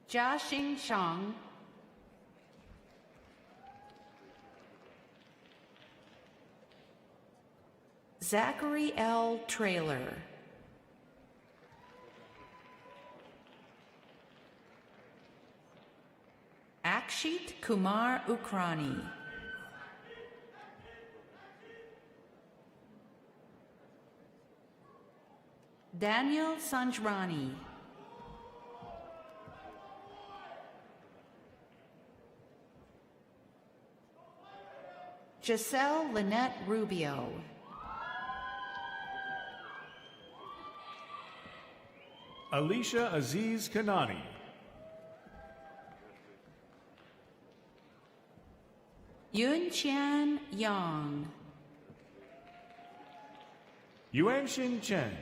Jiaxing Shang. Zachary L. Trailer. Akshit Kumar Ukrani. Daniel Sanjrani. Giselle Lynette Rubio. Alicia Aziz Kanani. Yunqian Yang. Yuanxin Chen.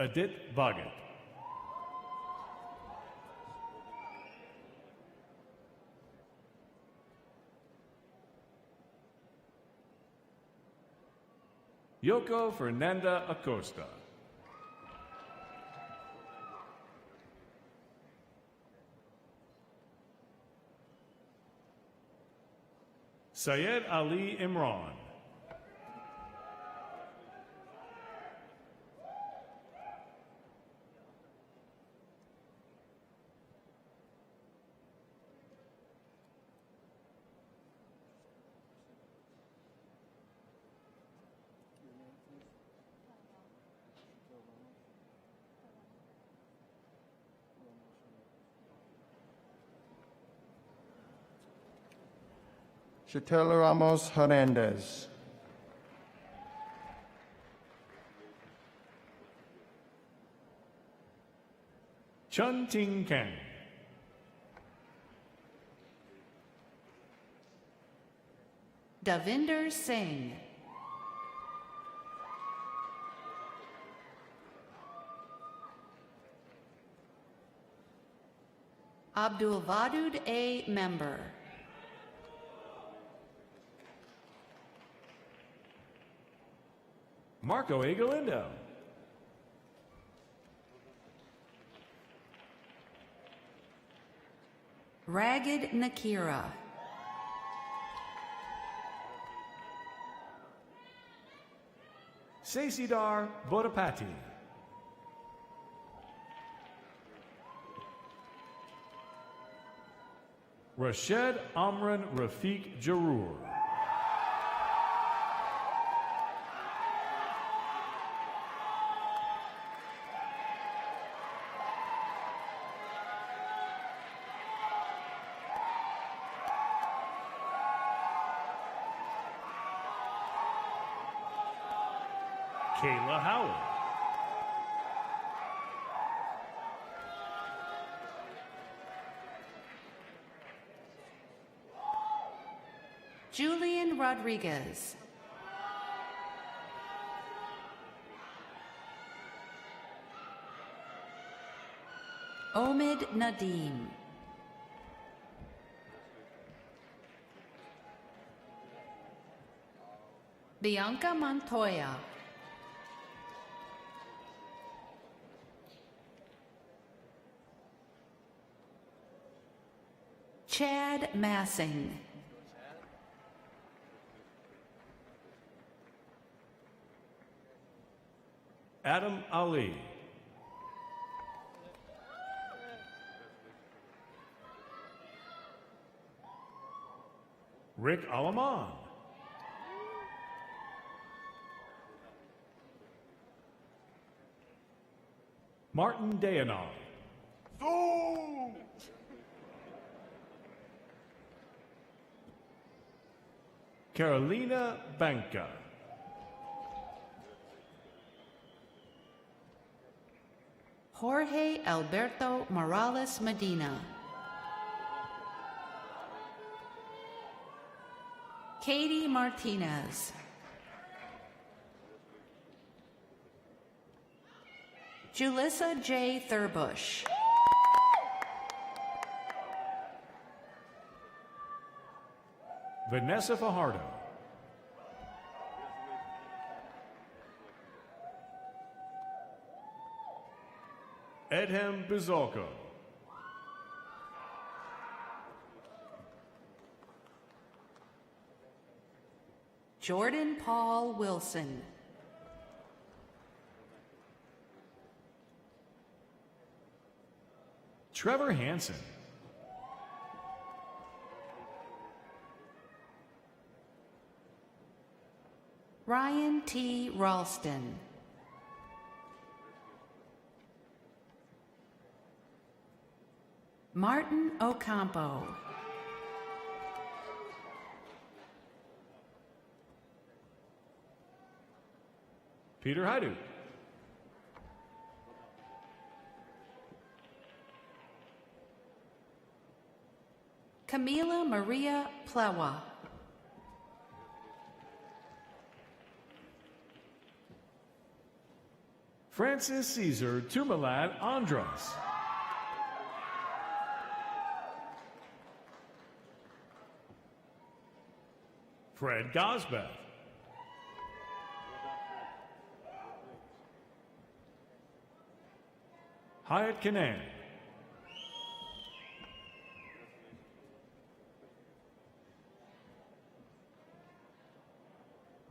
Adit Bhagat. Yoko Fernanda Acosta. Syed Ali Imran. Chatel Ramos Hernandez. Chun Ting Kang. Davinder Singh. Abdul Wadud A. Member. Marco A. Galindo. Ragged Nakira. Saisidar Bodapati. Rashed Amran Rafiq Jarur. Kayla Howard. Julian Rodriguez. Omid Nadim. Bianca Montoya. Chad Massing. Adam Ali. Rick Alaman. Martin Dayanov. Carolina Banca. Jorge Alberto Morales Medina. Katie Martinez. Julissa J. Thurbush. Vanessa Fajardo. Edhem Bizalko. Jordan Paul Wilson. Trevor Hansen. Ryan T. Ralston. Martin Ocampo. Peter Haidu. Camila Maria Plewa. Francis Caesar Tumalad Andras. Fred Gosbeth. Hyatt Kanan.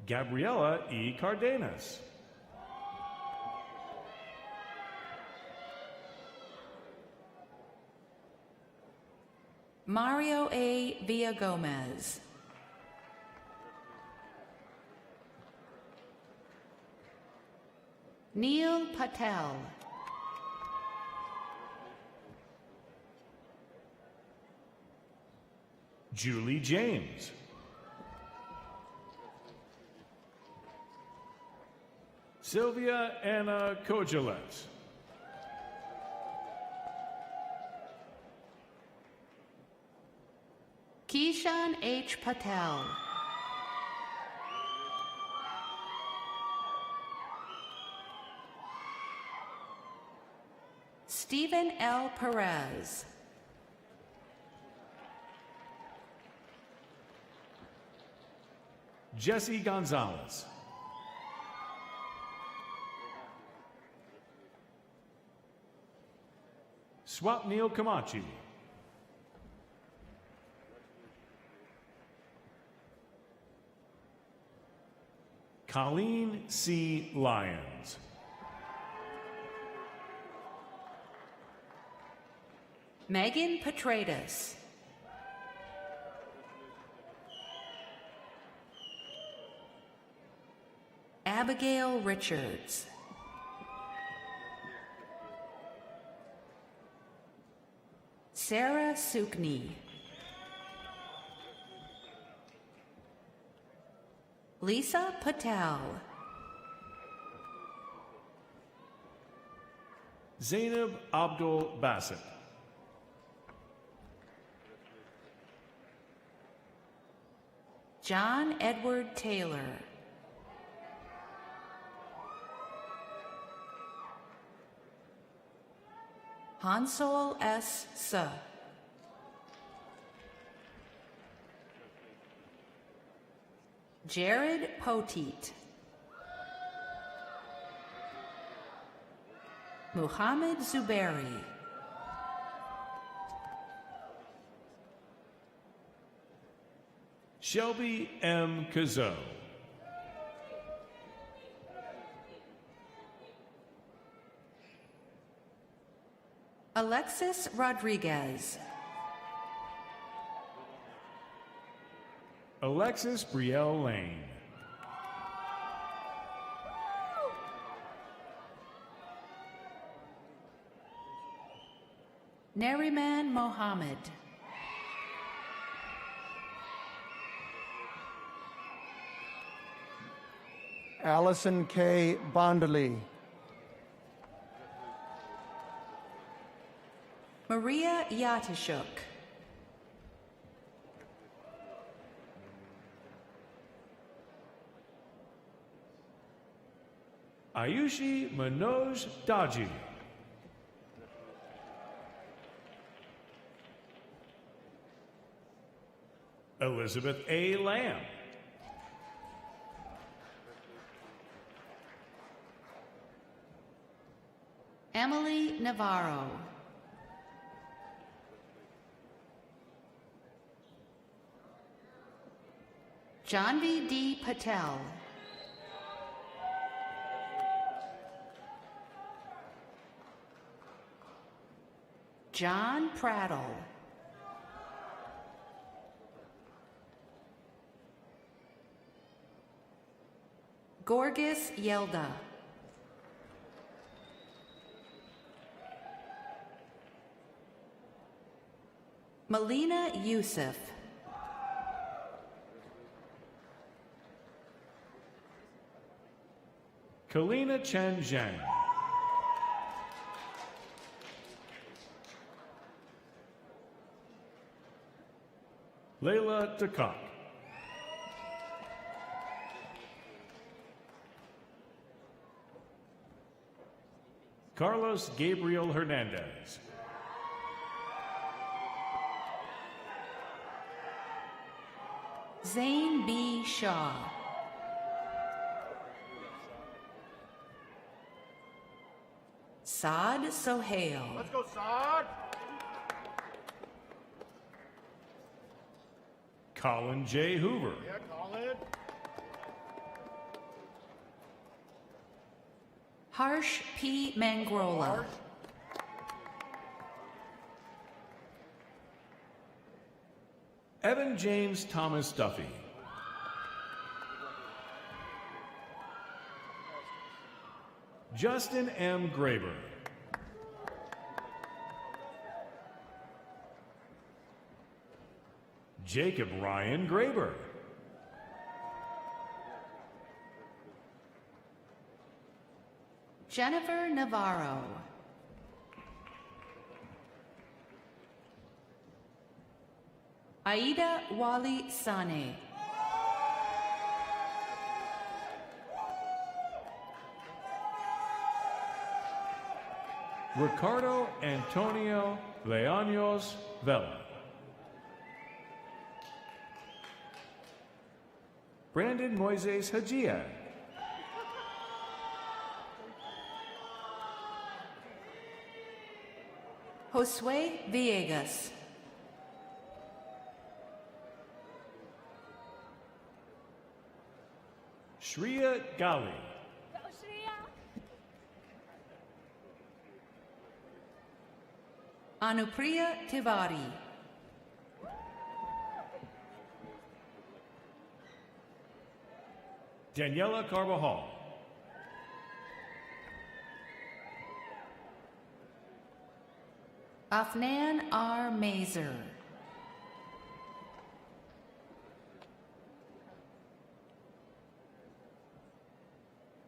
Gabriela E. Cardenas. Mario A. Villagomez. Neil Patel. Julie James. Sylvia Anna Kojelet. Keishan H. Patel. Stephen L. Perez. Jesse Gonzalez. Swapnil Kamachi. Colleen C. Lyons. Megan Petratus. Abigail Richards. Sarah Sukni. Lisa Patel. Zainab Abdul Bassett. John Edward Taylor. Hansol S. Suh. Jared Poteet. Muhammad Zubairi. Shelby M. Cazo. Alexis Rodriguez. Alexis Brielle Lane. Nariman Mohammed. Allison K. Bondali. Maria Yatashuk. Ayushi Manoj Daji. Elizabeth A. Lamb. Emily Navarro. Janvi D. Patel. John Prattle. Gorgas Yelda. Melina Youssef. Kalina Chen Zhang. Layla Takak. Carlos Gabriel Hernandez. Zane B. Shaw. Saad Sohail. Let's go, Saad! Colin J. Hoover. Yeah, Colin. Harsh P. Mangrola. Evan James Thomas Duffy. Justin M. Graber. Jacob Ryan Graber. Jennifer Navarro. Aida Wali Sane. Ricardo Antonio Leaños Vela. Brandon Moises Hajia. Josue Villegas. Shreya Gali. Anupriya Tiwari. Daniela Carbajal. Afnan R. Mazer.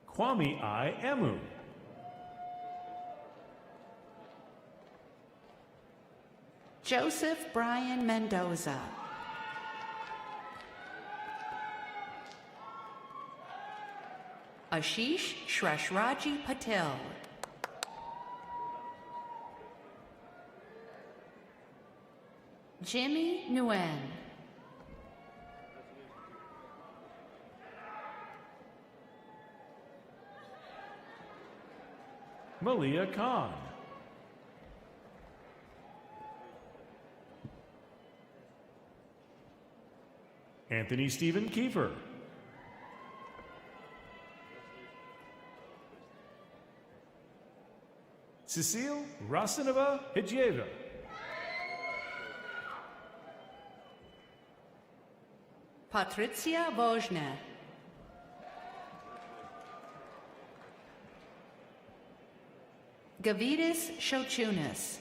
Kwame I. Emu. Joseph Brian Mendoza. Ashish Shrashraji Patel. Jimmy Nguyen. Malia Khan. Anthony Stephen Kiefer. Cecile Rasanova Hijeva. Patricia Wojna. Gavidis Shochunas.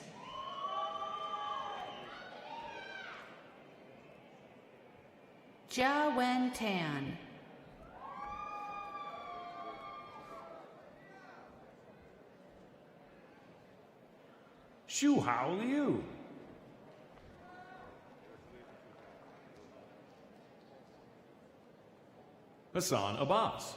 Jia Wen Tan. Shu Hao Liu. Hassan Abbas.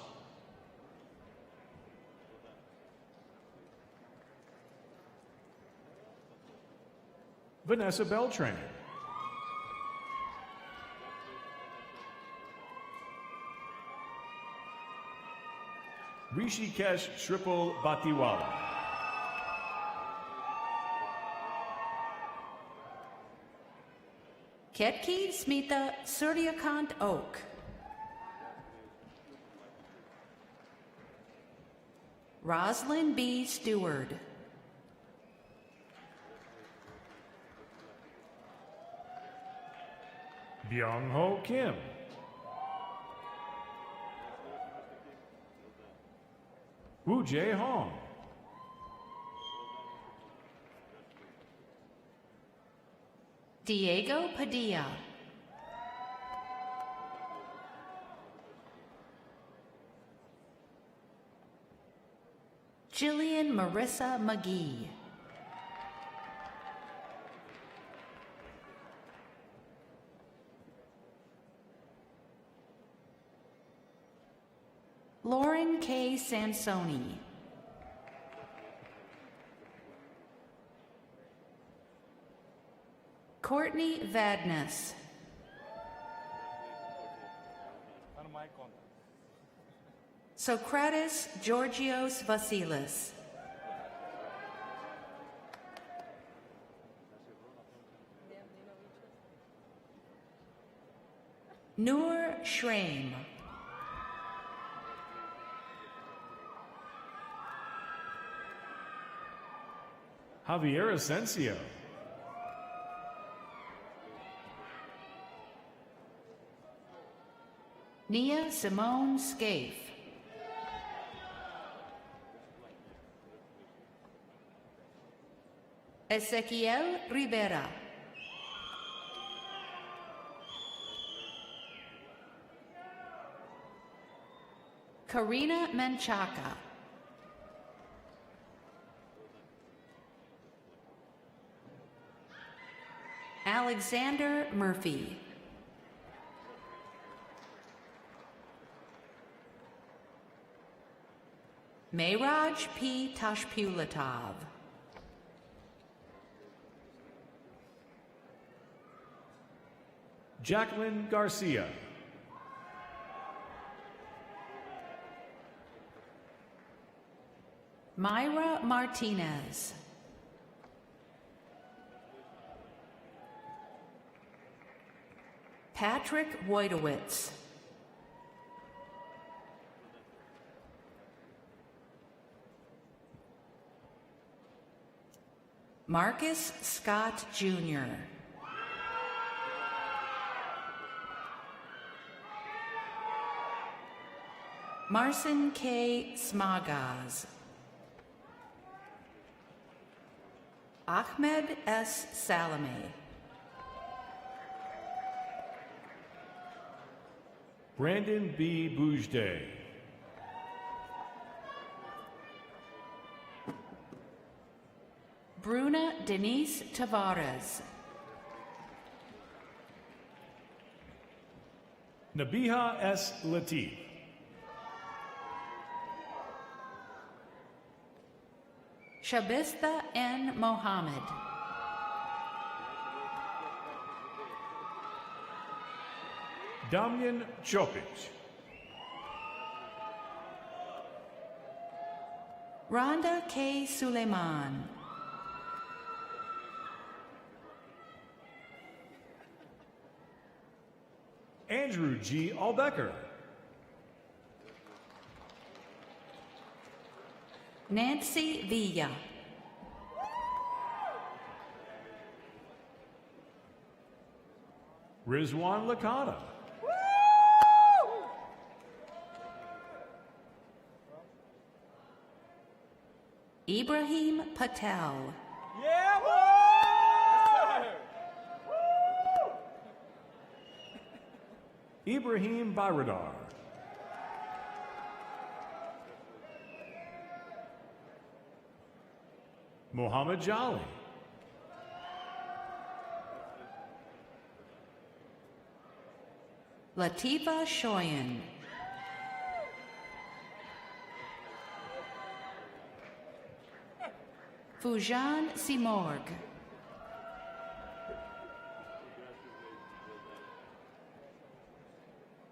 Vanessa Beltran. Rishikesh Shripal Batiwala. Ketki Smita Suryakant Oak. Roslyn B. Stewart. Byung Ho Kim. Wu Jae Hong. Diego Padilla. Jillian Marissa McGee. Lauren K. Sansoni. Courtney Vadness. Socrates Georgios Vasilis. Noor Shraim. Javier Asensio. Nia Simone Scaife. Ezequiel Rivera. Karina Menchaca. Alexander Murphy. Mehraj P. Tashpulatov. Jacqueline Garcia. Myra Martinez. Patrick Wojtowicz. Marcus Scott Jr. Marcin K. Smagaz. Ahmed S. Salame. Brandon B. Boujde. Bruna Denise Tavares. Nabiha S. Latif. Shabista N. Mohammed. Damjan Chopic. Rhonda K. Suleiman. Andrew G. Albecker. Nancy Villa. Rizwan Lakata. Ibrahim Patel. Ibrahim Bayradar. Mohammed Jolly. Latifa Shoyan. Fujan Simorg.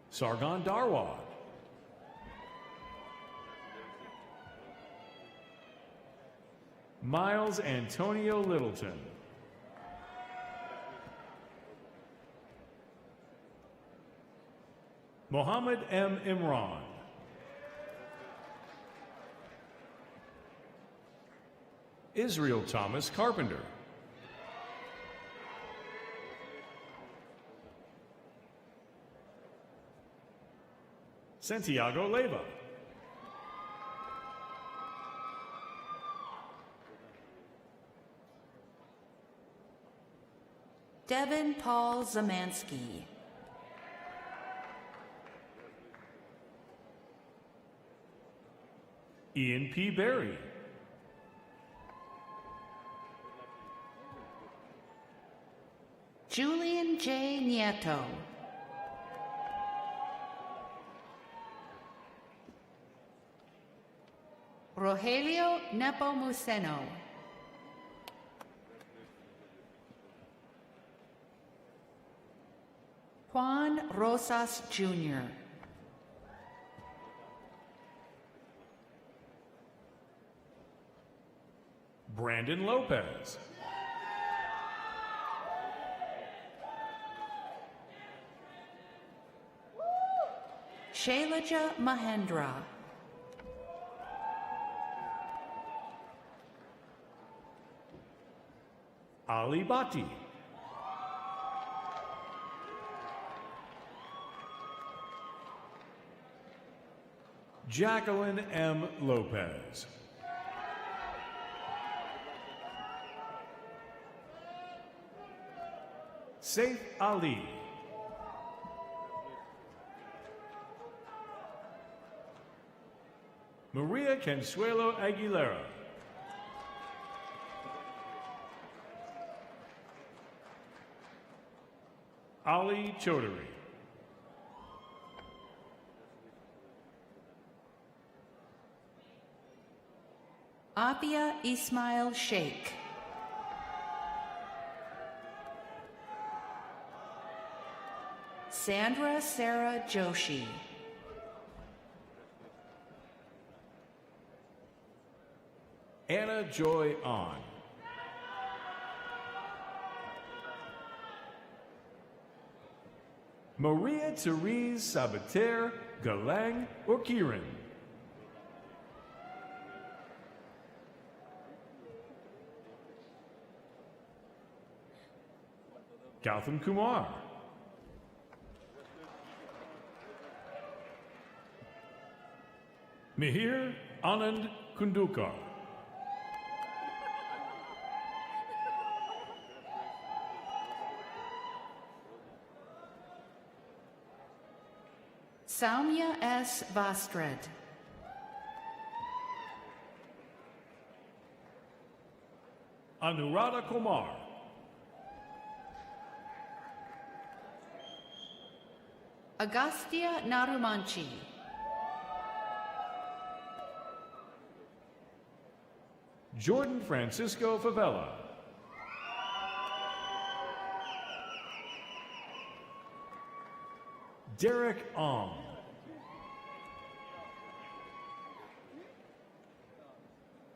Sargon Darwad. Miles Antonio Littleton. Mohammed M. Imran. Israel Thomas Carpenter. Santiago Leyva. Devin Paul Zamansky. Ian P. Berry. Julian J. Nieto. Rogelio Nepomuceno. Juan Rosas Jr. Brandon Lopez. Shailaja Mahendra. Ali Bhatti. Jacqueline M. Lopez. Saif Ali. Maria Consuelo Aguilera. Ali Chaudhary. Afia Ismail Sheikh. Sandra Sarah Joshi. Anna Joy On. Maria Therese Sabater Galang Orkiran. Gautam Kumar. Mihir Anand Kundukar. Saumya S. Vastred. Anuradha Kumar. Agastya Narumanchi. Jordan Francisco Favela. Derek Ong.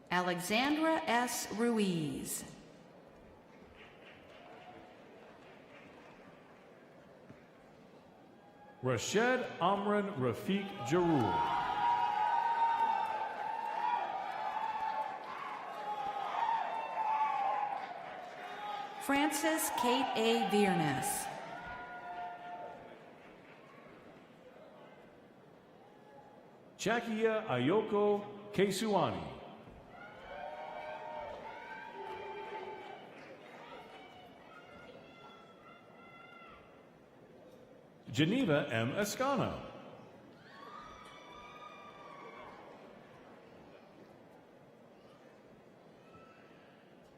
Alexandra S. Ruiz. Rashed Amran Rafiq Jarul. Frances Kate A. Viernes. Chakia Ayoko Kesuani. Geneva M. Escano.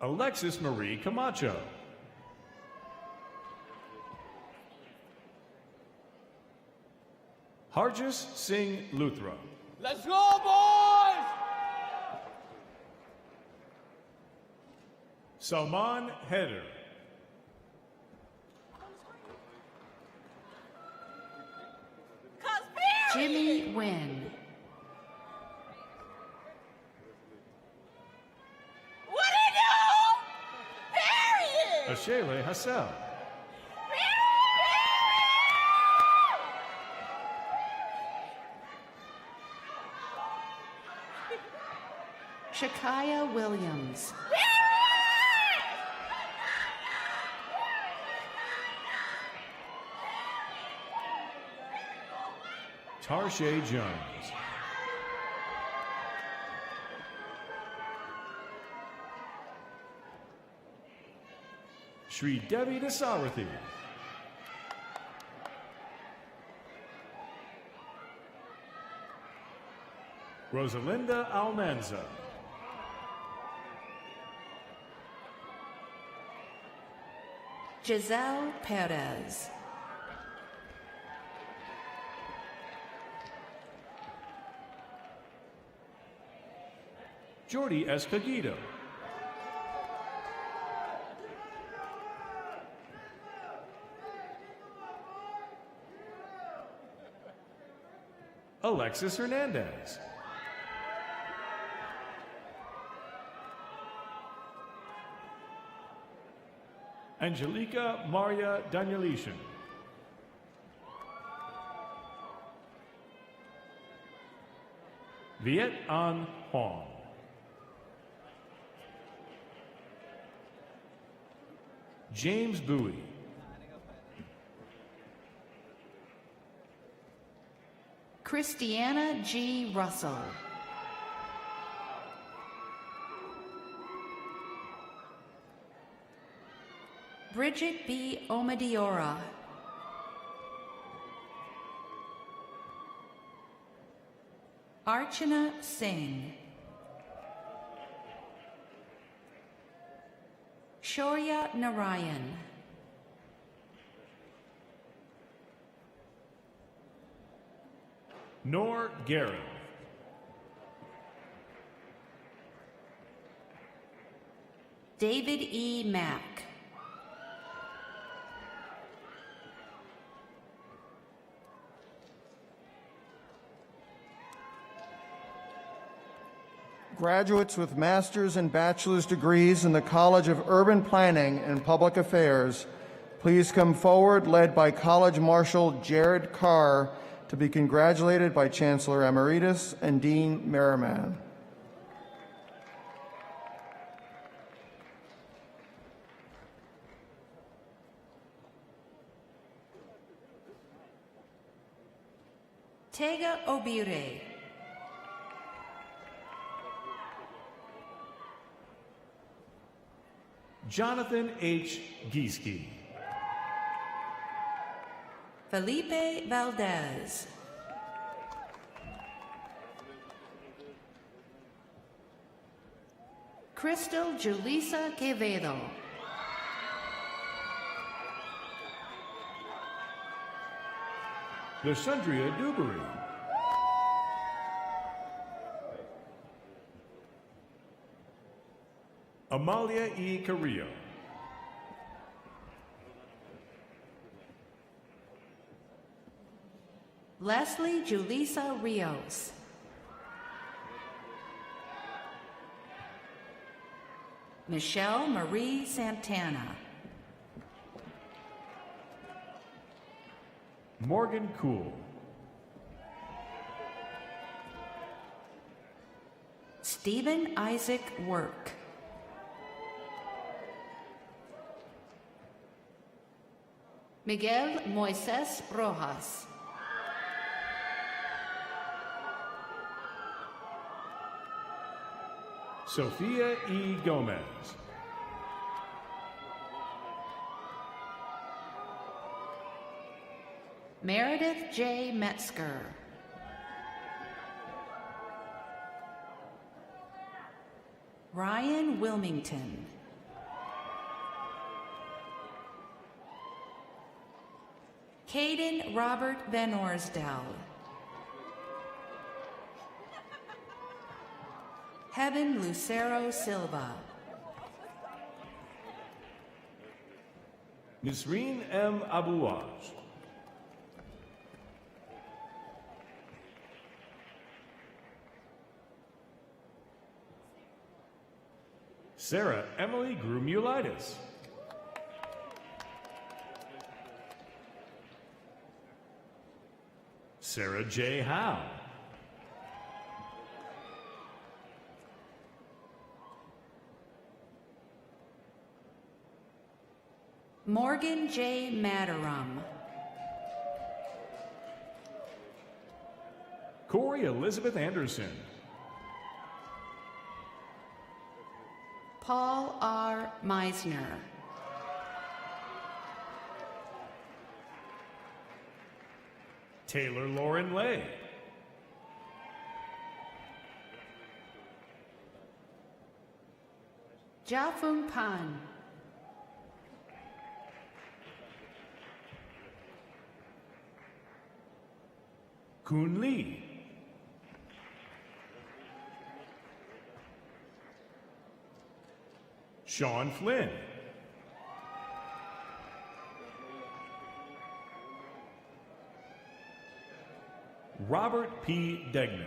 Alexis Marie Camacho. Harjas Singh Luthra. Let's go, boys! Salman Heder. Jimmy Wynn. What do you do? There he is! Ashele Hassel. Shakaya Williams. Tarshay Jones. Sri Devi Dasarathi. Rosalinda Almanza. Giselle Perez. Jordi Escogido. Alexis Hernandez. Angelica Maria Danielishin. Viet An Huang. James Bowie. Christiana G. Russell. Bridget B. Omadiora. Archana Singh. Shaurya Narayan. Nor Garrett. David E. Mack. Graduates with master's and bachelor's degrees in the College of Urban Planning and Public Affairs, please come forward, led by College Marshal Jared Carr, to be congratulated by Chancellor Emeritus and Dean Merriman. Tega Obire. Jonathan H. Gieske. Felipe Valdez. Crystal Julissa Quevedo. Lasundria Dewberry. Amalia E. Carrillo. Leslie Julissa Rios. Michelle Marie Santana. Morgan Cool. Stephen Isaac Work. Miguel Moises Rojas. Sophia E. Gomez. Meredith J. Metzger. Ryan Wilmington. Caden Robert Van Orsdal. Heaven Lucero Silva. Nisreen M. Abouaj. Sarah Emily Grumulitis. Sarah J. Howe. Morgan J. Madarum. Corey Elizabeth Anderson. Paul R. Meisner. Taylor Lauren Lay. Jiafeng Pan. Kun Lee. Sean Flynn. Robert P. Degnan.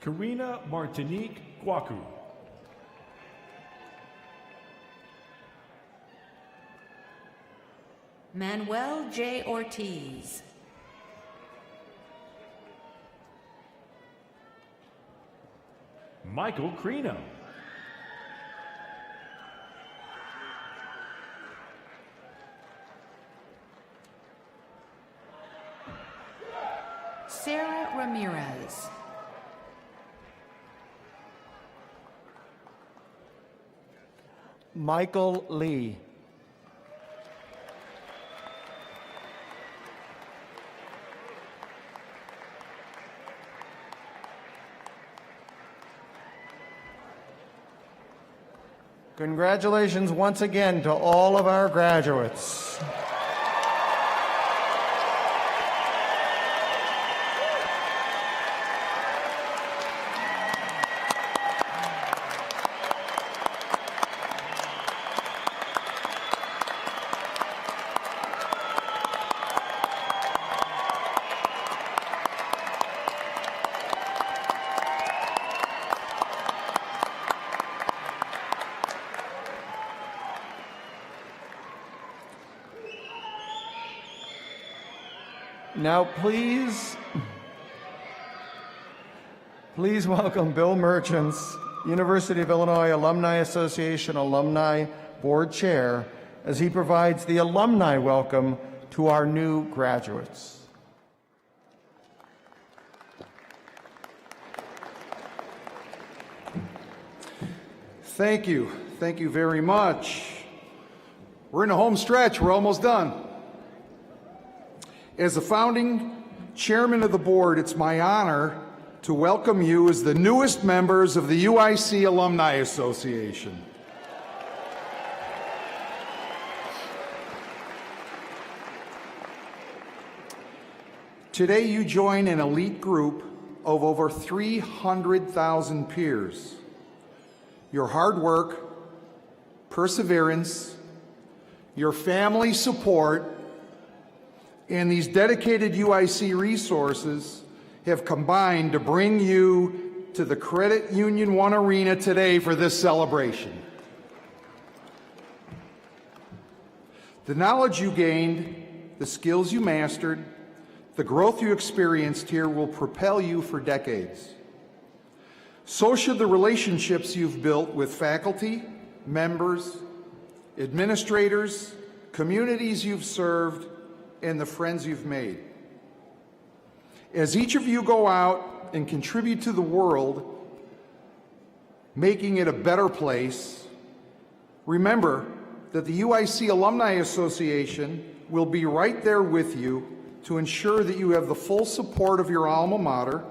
Karina Martinique Guacu. Manuel J. Ortiz. Michael Crino. Sarah Ramirez. Michael Lee. Congratulations once again to all of our graduates. Now, please welcome Bill Merchants, University of Illinois Alumni Association Alumni Board Chair, as he provides the alumni welcome to our new graduates. Thank you. Thank you very much. We're in the home stretch. We're almost done. As the founding chairman of the board, it's my honor to welcome you as the newest members of the UIC Alumni Association. Today you join an elite group of over 300,000 peers. Your hard work, perseverance, your family support, and these dedicated UIC resources have combined to bring you to the Credit Union One Arena today for this celebration. The knowledge you gained, the skills you mastered, the growth you experienced here will propel you for decades. So should the relationships you've built with faculty, members, administrators, communities you've served, and the friends you've made. As each of you go out and contribute to the world, making it a better place, remember that the UIC Alumni Association will be right there with you to ensure that you have the full support of your alma mater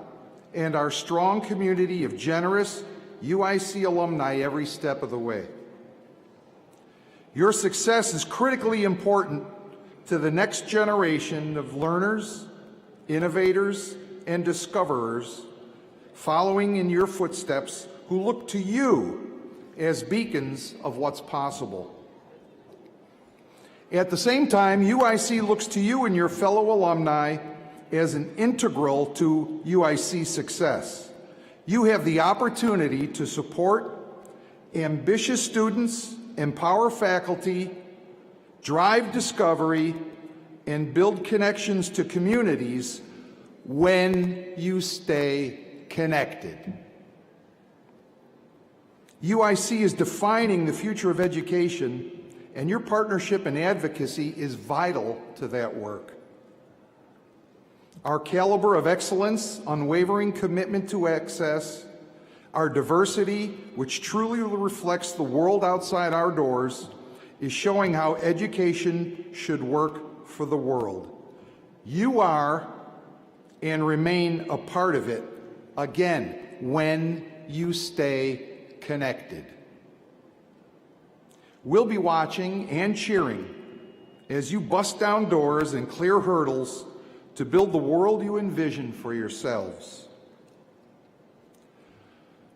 and our strong community of generous UIC alumni every step of the way. Your success is critically important to the next generation of learners, innovators, and discoverers following in your footsteps who look to you as beacons of what's possible. At the same time, UIC looks to you and your fellow alumni as an integral to UIC success. You have the opportunity to support ambitious students, empower faculty, drive discovery, and build connections to communities when you stay connected. UIC is defining the future of education, and your partnership and advocacy is vital to that work. Our caliber of excellence, unwavering commitment to access, our diversity, which truly reflects the world outside our doors, is showing how education should work for the world. You are and remain a part of it, again, when you stay connected. We'll be watching and cheering as you bust down doors and clear hurdles to build the world you envision for yourselves.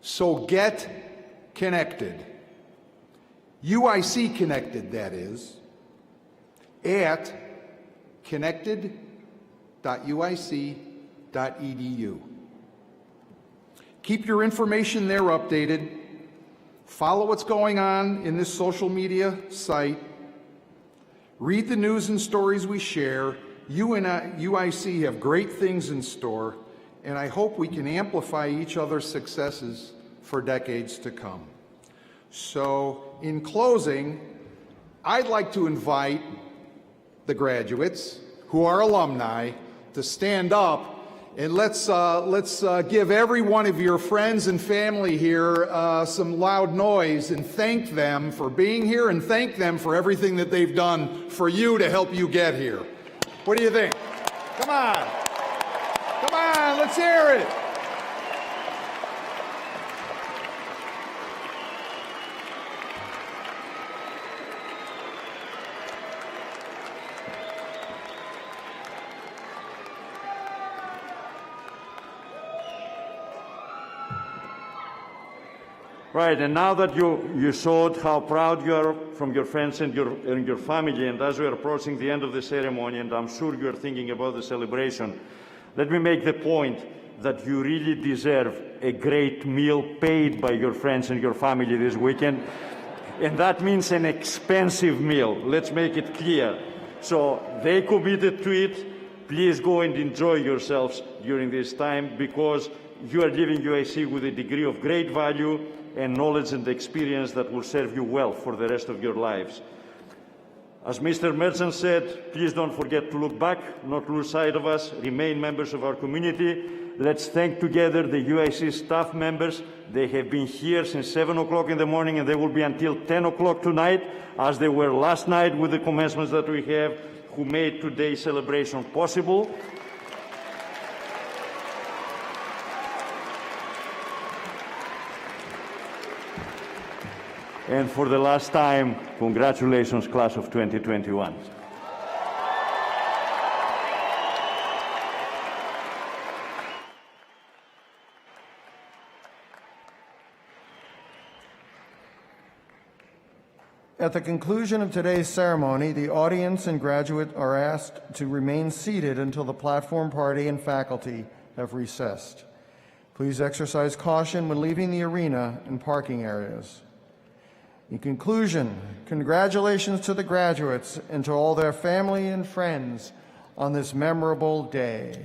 So get connected. UIC connected, that is, at connected.uic.edu. Keep your information there updated. Follow what's going on in this social media site. Read the news and stories we share. You and UIC have great things in store, and I hope we can amplify each other's successes for decades to come. So, in closing, I'd like to invite the graduates, who are alumni, to stand up, and let's give every one of your friends and family here some loud noise and thank them for being here and thank them for everything that they've done for you to help you get here. What do you think? Come on. Come on, let's hear it. Right, and now that you showed how proud you are from your friends and your family, and as we are approaching the end of the ceremony, and I'm sure you are thinking about the celebration, let me make the point that you really deserve a great meal paid by your friends and your family this weekend. And that means an expensive meal. Let's make it clear. So they committed to it. Please go and enjoy yourselves during this time, because you are leaving UIC with a degree of great value and knowledge and experience that will serve you well for the rest of your lives. As Mr. Merchant said, please don't forget to look back, not lose sight of us, remain members of our community. Let's thank together the UIC staff members. They have been here since 7 o'clock in the morning, and they will be until 10 o'clock tonight, as they were last night with the commencements that we have, who made today's celebration possible. And for the last time, congratulations, class of 2021. At the conclusion of today's ceremony, the audience and graduate are asked to remain seated until the platform party and faculty have recessed. Please exercise caution when leaving the arena and parking areas. In conclusion, congratulations to the graduates and to all their family and friends on this memorable day.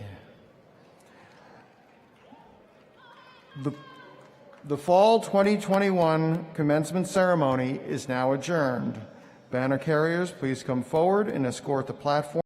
The Fall 2021 commencement ceremony is now adjourned. Banner carriers, please come forward and escort the platform